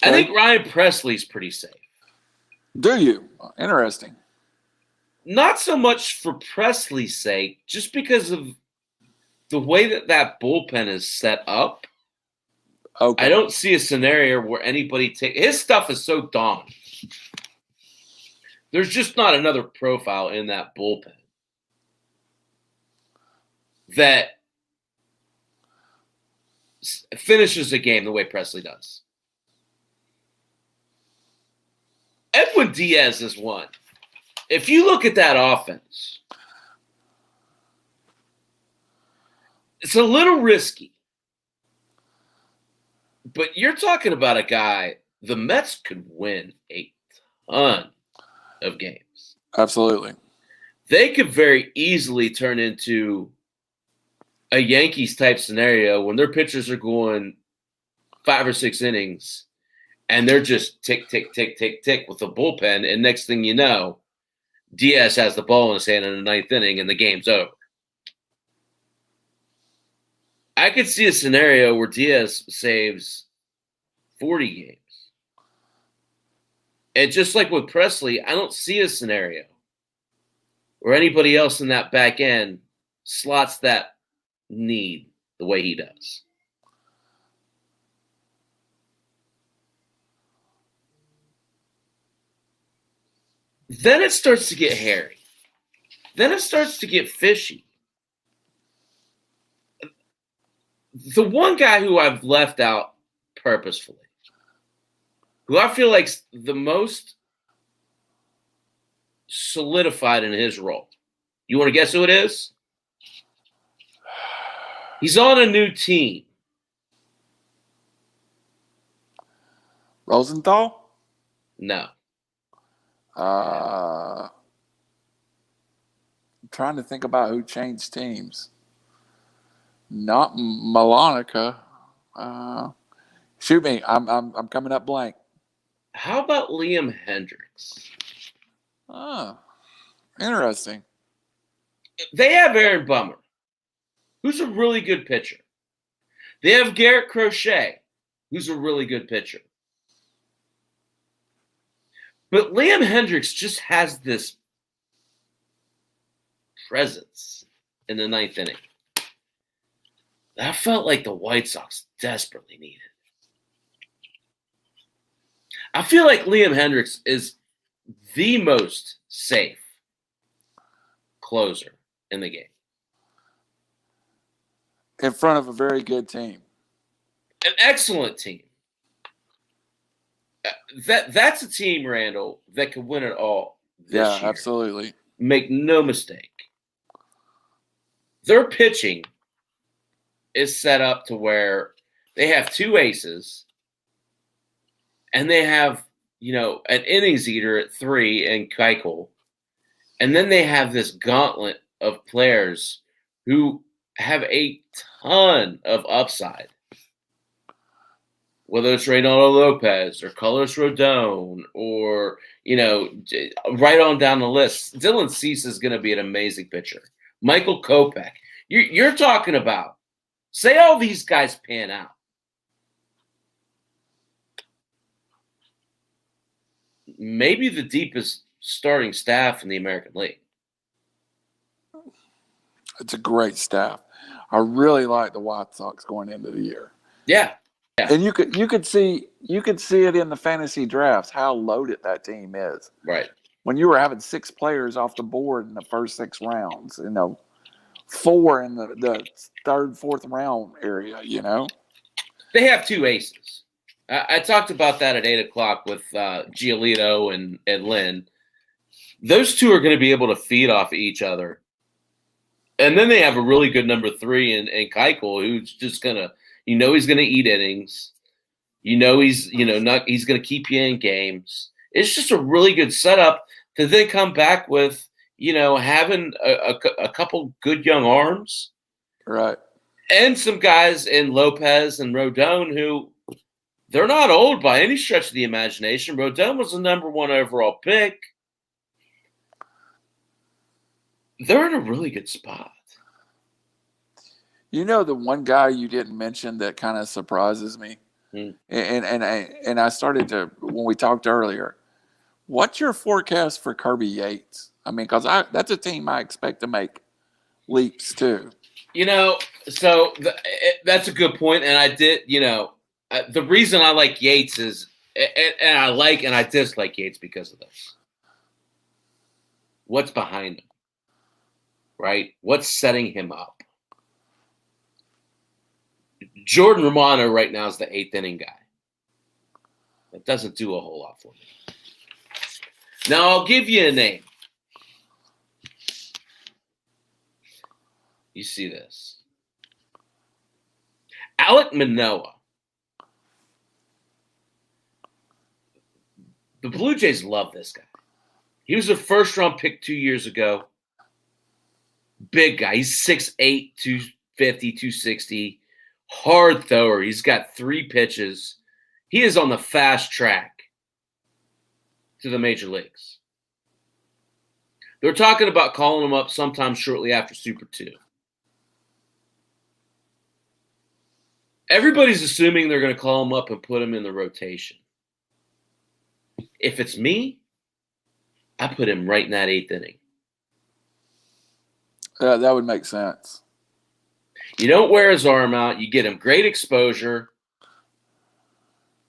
Okay. I think Ryan Presley's pretty safe. Do you? Interesting. Not so much for Presley's sake, just because of the way that bullpen is set up. Okay. I don't see a scenario where anybody his stuff is so dominant. There's just not another profile in that bullpen that finishes a game the way Presley does. Edwin Diaz is one. If you look at that offense, it's a little risky. But you're talking about a guy, the Mets could win a ton of games. Absolutely. They could very easily turn into a Yankees type scenario when their pitchers are going 5 or 6 innings and they're just tick, tick, tick, tick, tick with the bullpen. And next thing you know, Diaz has the ball in his hand in the 9th inning and the game's over. I could see a scenario where Diaz saves 40 games. And just like with Presley, I don't see a scenario where anybody else in that back end slots that need the way he does. Then it starts to get hairy. Then it starts to get fishy. The one guy who I've left out purposefully, who I feel like the most solidified in his role. You want to guess who it is? He's on a new team. Rosenthal? No. trying to think about who changed teams. Not Malonica. Shoot me. I'm coming up blank. How about Liam Hendricks? Oh, interesting. They have Aaron Bummer, who's a really good pitcher. They have Garrett Crochet, who's a really good pitcher. But Liam Hendricks just has this presence in the ninth inning that I felt like the White Sox desperately needed. I feel like Liam Hendricks is the most safe closer in the game. In front of a very good team. An excellent team. That's a team, Randall, that could win it all this year. Absolutely. Make no mistake. Their pitching is set up to where they have two aces and they have, an innings eater at 3 in Keuchel. And then they have this gauntlet of players who have a ton of upside. Whether it's Reynaldo Lopez or Carlos Rodon or, right on down the list. Dylan Cease is going to be an amazing pitcher. Michael Kopech. You're talking about, say all these guys pan out. Maybe the deepest starting staff in the American League. It's a great staff. I really like the White Sox going into the year. Yeah. And you could see it in the fantasy drafts how loaded that team is. Right. When you were having 6 players off the board in the first 6 rounds, 4 in the third, fourth round area, They have 2 aces. I talked about that at 8 o'clock with Giolito and Lynn. Those 2 are going to be able to feed off each other. And then they have a really good number 3 in Keuchel, who's just going to, he's going to eat innings. He's going to keep you in games. It's just a really good setup to then come back with, having a couple good young arms. Right. And some guys in Lopez and Rodon who they're not old by any stretch of the imagination. Rodon was the number 1 overall pick. They're in a really good spot. The one guy you didn't mention that kind of surprises me, and I started to when we talked earlier. What's your forecast for Kirby Yates? I mean, because that's a team I expect to make leaps too. So that's a good point, and I did. The reason I like Yates is, and I like and I dislike Yates because of this. What's behind him? Right? What's setting him up? Jordan Romano right now is the 8th inning guy. That doesn't do a whole lot for me. Now, I'll give you a name. You see this. Alek Manoah. The Blue Jays love this guy. He was a first-round pick 2 years ago. Big guy. He's 6'8", 250, 260. Hard thrower. He's got 3 pitches. He is on the fast track to the major leagues. They're talking about calling him up sometime shortly after Super 2. Everybody's assuming they're going to call him up and put him in the rotation. If it's me, I put him right in that 8th inning. That would make sense. You don't wear his arm out. You get him great exposure.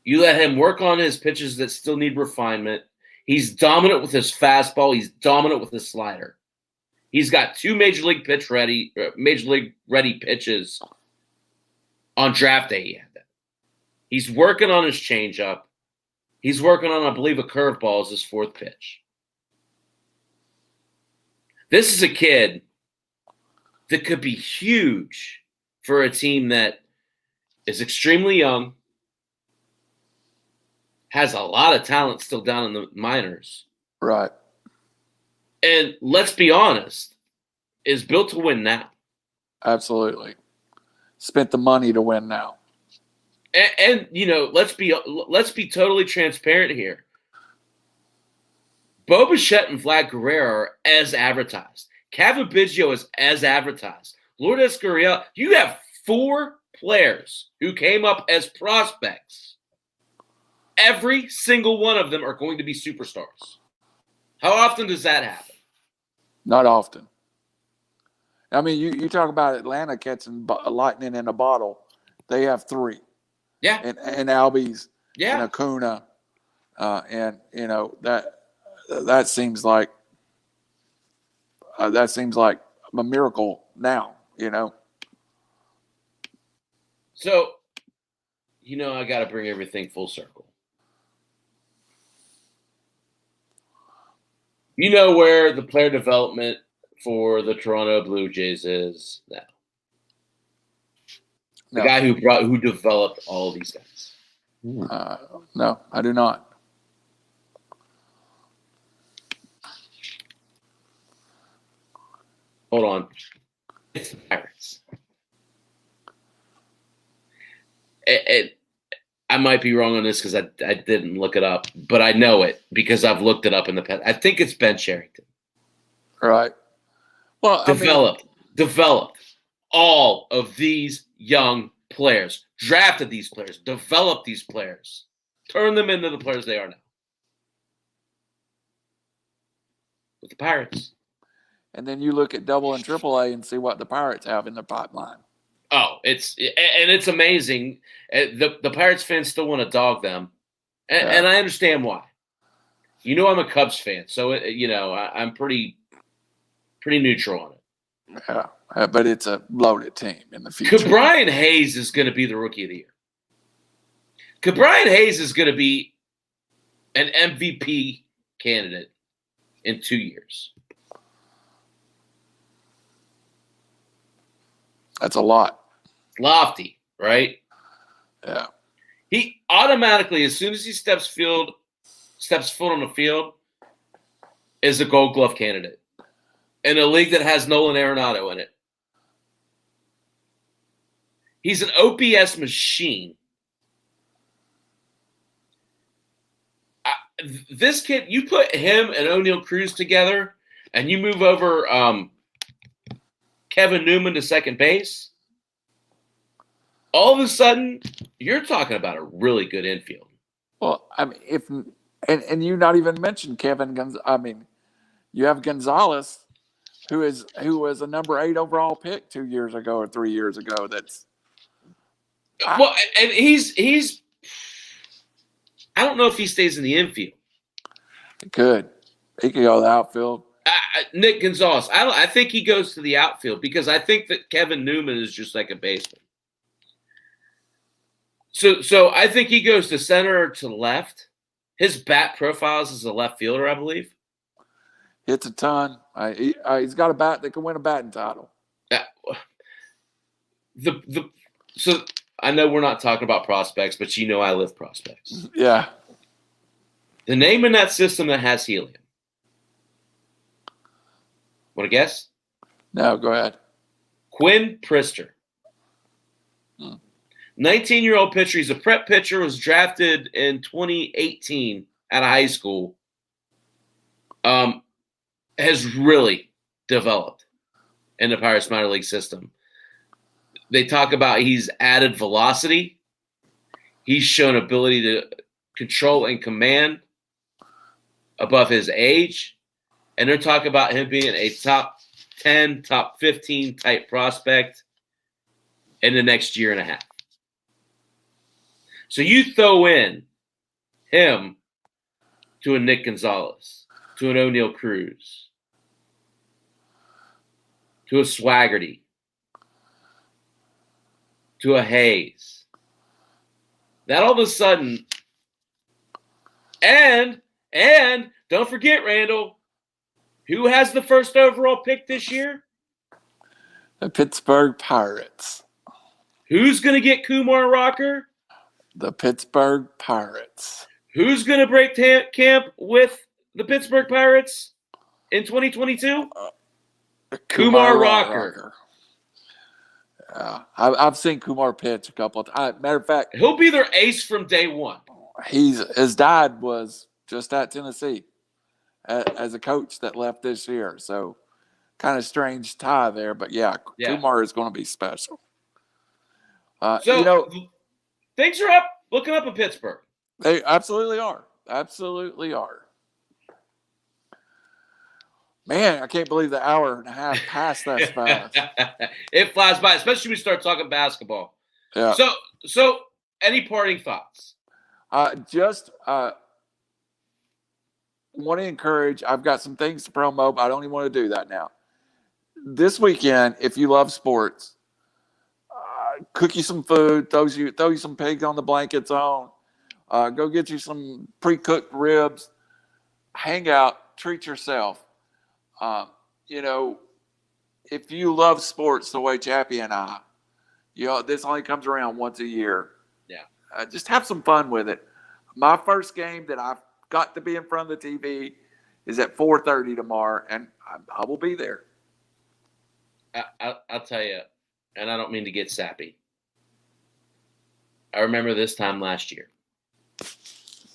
You let him work on his pitches that still need refinement. He's dominant with his fastball. He's dominant with his slider. He's got 2 major league ready pitches on draft day. He had that. He's working on his changeup. He's working on, I believe, a curveball as his 4th pitch. This is a kid that could be huge for a team that is extremely young, has a lot of talent still down in the minors. Right. And let's be honest, is built to win now. Absolutely. Spent the money to win now. And let's be totally transparent here. Bo Bichette and Vlad Guerrero are as advertised. Kevin Biggio is as advertised. Lourdes Gurriel, you have 4 players who came up as prospects. Every single one of them are going to be superstars. How often does that happen? Not often. I mean, you talk about Atlanta catching lightning in a bottle. They have 3. Yeah. And Albies. Yeah. And Acuna. And that seems like a miracle now. So, I got to bring everything full circle. You know where the player development for the Toronto Blue Jays is now. The guy who developed all these guys. No, I do not. Hold on. It's the Pirates. I might be wrong on this because I didn't look it up, but I know it because I've looked it up in the past. I think it's Ben Cherington. Right. Well, developed all of these young players, drafted these players, developed these players, turned them into the players they are now. With the Pirates. And then you look at Double and Triple A and see what the Pirates have in the pipeline. Oh, it's amazing. The Pirates fans still want to dog them, and I understand why. I'm a Cubs fan, so I'm pretty neutral on it. Yeah, but it's a loaded team in the future. Brian Hayes is going to be the Rookie of the Year. Brian Hayes is going to be an MVP candidate in 2 years. That's a lot. Lofty, right? Yeah. He automatically, as soon as he steps foot on the field, is a Gold Glove candidate in a league that has Nolan Arenado in it. He's an OPS machine. This kid, you put him and O'Neal Cruz together, and you move over Kevin Newman to second base, all of a sudden, you're talking about a really good infield. Well, I mean, and you not even mentioned Kevin Gonzalez. I mean, you have Gonzalez, who was a number 8 overall pick 2 years ago or 3 years ago. And he's. I don't know if he stays in the infield. He could go to the outfield. Nick Gonzalez. I think he goes to the outfield because I think that Kevin Newman is just like a baseman. So I think he goes to center or to left. His bat profiles as a left fielder, I believe. Hits a ton. He's got a bat that can win a batting title. So I know we're not talking about prospects, but I live prospects. Yeah. The name in that system that has helium. Want to guess? No, go ahead. Quinn Priester. 19-year-old pitcher. He's a prep pitcher. Was drafted in 2018 out of high school. Has really developed in the Pirates minor league system. They talk about he's added velocity. He's shown ability to control and command above his age. And they're talking about him being a top 10, top 15 type prospect in the next year and a half. So you throw in him to a Nick Gonzalez, to an O'Neal Cruz, to a Swaggerty, to a Hayes. That all of a sudden, and don't forget, Randall, who has the first overall pick this year? The Pittsburgh Pirates. Who's going to get Kumar Rocker? The Pittsburgh Pirates. Who's going to break camp with the Pittsburgh Pirates in 2022? Kumar Rocker. I've seen Kumar pitch a couple of times. Matter of fact, He'll be their ace from day one. His dad was just at Tennessee as a coach that left this year. So kind of strange tie there. But yeah. Kumar is going to be special. Things are looking up in Pittsburgh. They absolutely are. Absolutely are. Man, I can't believe the hour and a half passed that fast. It flies by, especially when we start talking basketball. Yeah. So any parting thoughts? Just want to encourage. I've got some things to promo, but I don't even want to do that now. This weekend, if you love sports, cook you some food, throw you some pigs on the blankets on. Go get you some pre-cooked ribs. Hang out, treat yourself. If you love sports the way Chappy and I, this only comes around once a year. Yeah. Just have some fun with it. My first game that I've got to be in front of the TV is at 4:30 tomorrow, and I will be there. I'll tell you, and I don't mean to get sappy. I remember this time last year.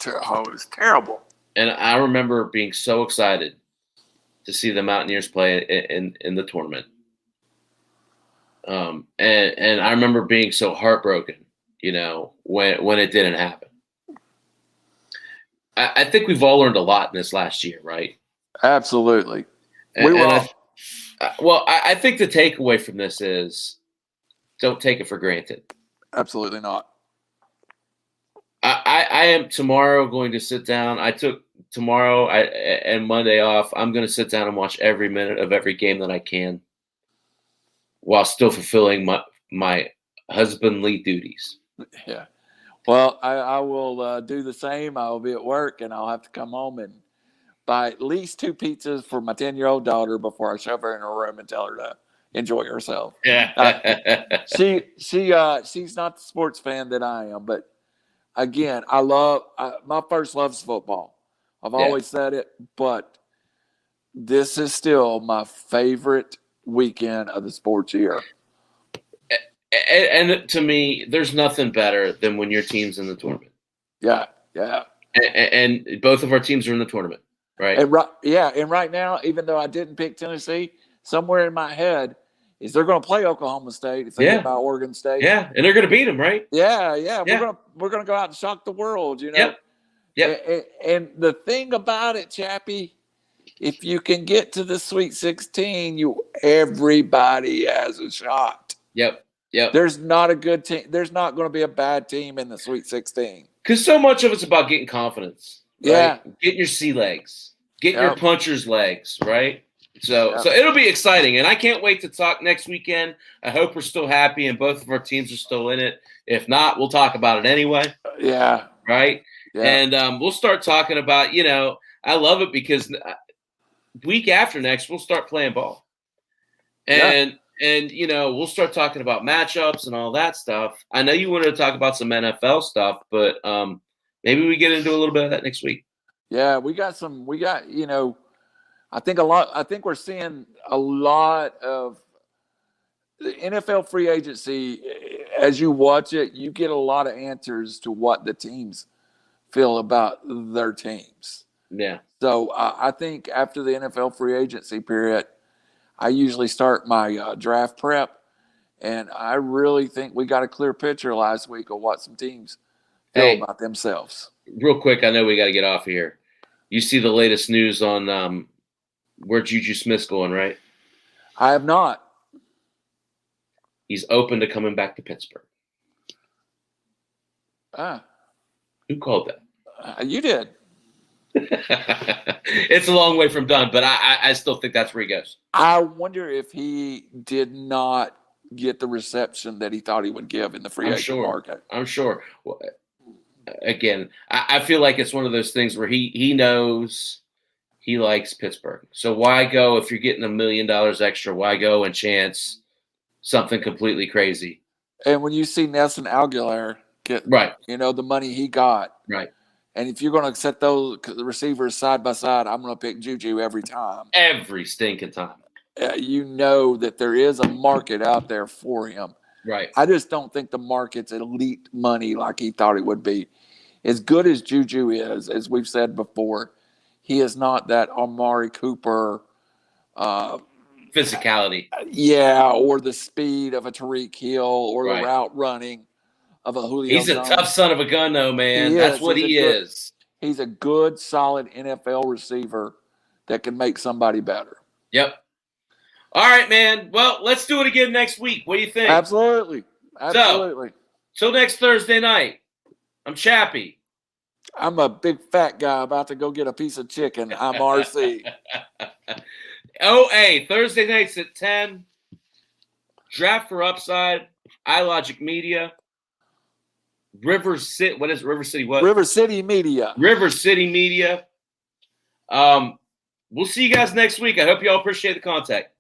Oh, it was terrible. And I remember being so excited to see the Mountaineers play in the tournament. And I remember being so heartbroken, when it didn't happen. I think we've all learned a lot in this last year, right? Absolutely. I think the takeaway from this is don't take it for granted. Absolutely not. I am tomorrow going to sit down. I took tomorrow and Monday off. I'm going to sit down and watch every minute of every game that I can while still fulfilling my husbandly duties. Yeah. Well, I will do the same. I will be at work, and I'll have to come home and buy at least 2 pizzas for my 10-year-old daughter before I shove her in her room and tell her to enjoy herself. Yeah. She's not the sports fan that I am, but again, my first love is football. I've always said it, but this is still my favorite weekend of the sports year. And to me, there's nothing better than when your team's in the tournament. Yeah. And both of our teams are in the tournament, right? And right now, even though I didn't pick Tennessee, somewhere in my head is they're going to play Oklahoma State if they get by Oregon State. Yeah, and they're going to beat them, right? Yeah. We're going to go out and shock the world, Yep. And the thing about it, Chappy, if you can get to the Sweet 16, everybody has a shot. Yep. There's not a good team. There's not going to be a bad team in the Sweet 16. Because so much of it's about getting confidence. Right? Yeah. Getting your sea legs. Getting your puncher's legs, right? So it'll be exciting. And I can't wait to talk next weekend. I hope we're still happy and both of our teams are still in it. If not, we'll talk about it anyway. Yeah. Right? Yeah. And we'll start talking about, I love it because week after next, we'll start playing ball. And we'll start talking about matchups and all that stuff. I know you wanted to talk about some NFL stuff, but maybe we get into a little bit of that next week. Yeah, I think we're seeing a lot of the NFL free agency. As you watch it, you get a lot of answers to what the teams feel about their teams. Yeah. So I think after the NFL free agency period, I usually start my draft prep, and I really think we got a clear picture last week of what some teams feel about themselves. Real quick, I know we got to get off of here. You see the latest news on where Juju Smith's going, right? I have not. He's open to coming back to Pittsburgh. Who called that? You did. It's a long way from done, but I still think that's where he goes. I wonder if he did not get the reception that he thought he would give in the free agent market. I'm sure. Well, again, I feel like it's one of those things where he knows he likes Pittsburgh. So why go if you're getting $1 million extra? Why go and chance something completely crazy? And when you see Nelson Aguilar get the money he got, right. And if you're going to set those receivers side by side, I'm going to pick Juju every time. Every stinking time. you know that there is a market out there for him. Right. I just don't think the market's elite money like he thought it would be. As good as Juju is, as we've said before, he is not that Amari Cooper physicality. Yeah, or the speed of a Tariq Hill or Right. the route running of a Julio He's a Jones. tough son of a gun, though, man. He That's is. what he is. He's a good, solid NFL receiver that can make somebody better. Yep. All right, man. Well, let's do it again next week. What do you think? Absolutely. Absolutely. So, till next Thursday night, I'm Chappy. I'm a big fat guy about to go get a piece of chicken. I'm RC. OA, Thursday nights at 10. Draft for Upside, iLogic Media. River City, what is River City? What? River City Media. River City Media. We'll see you guys next week. I hope you all appreciate the contact.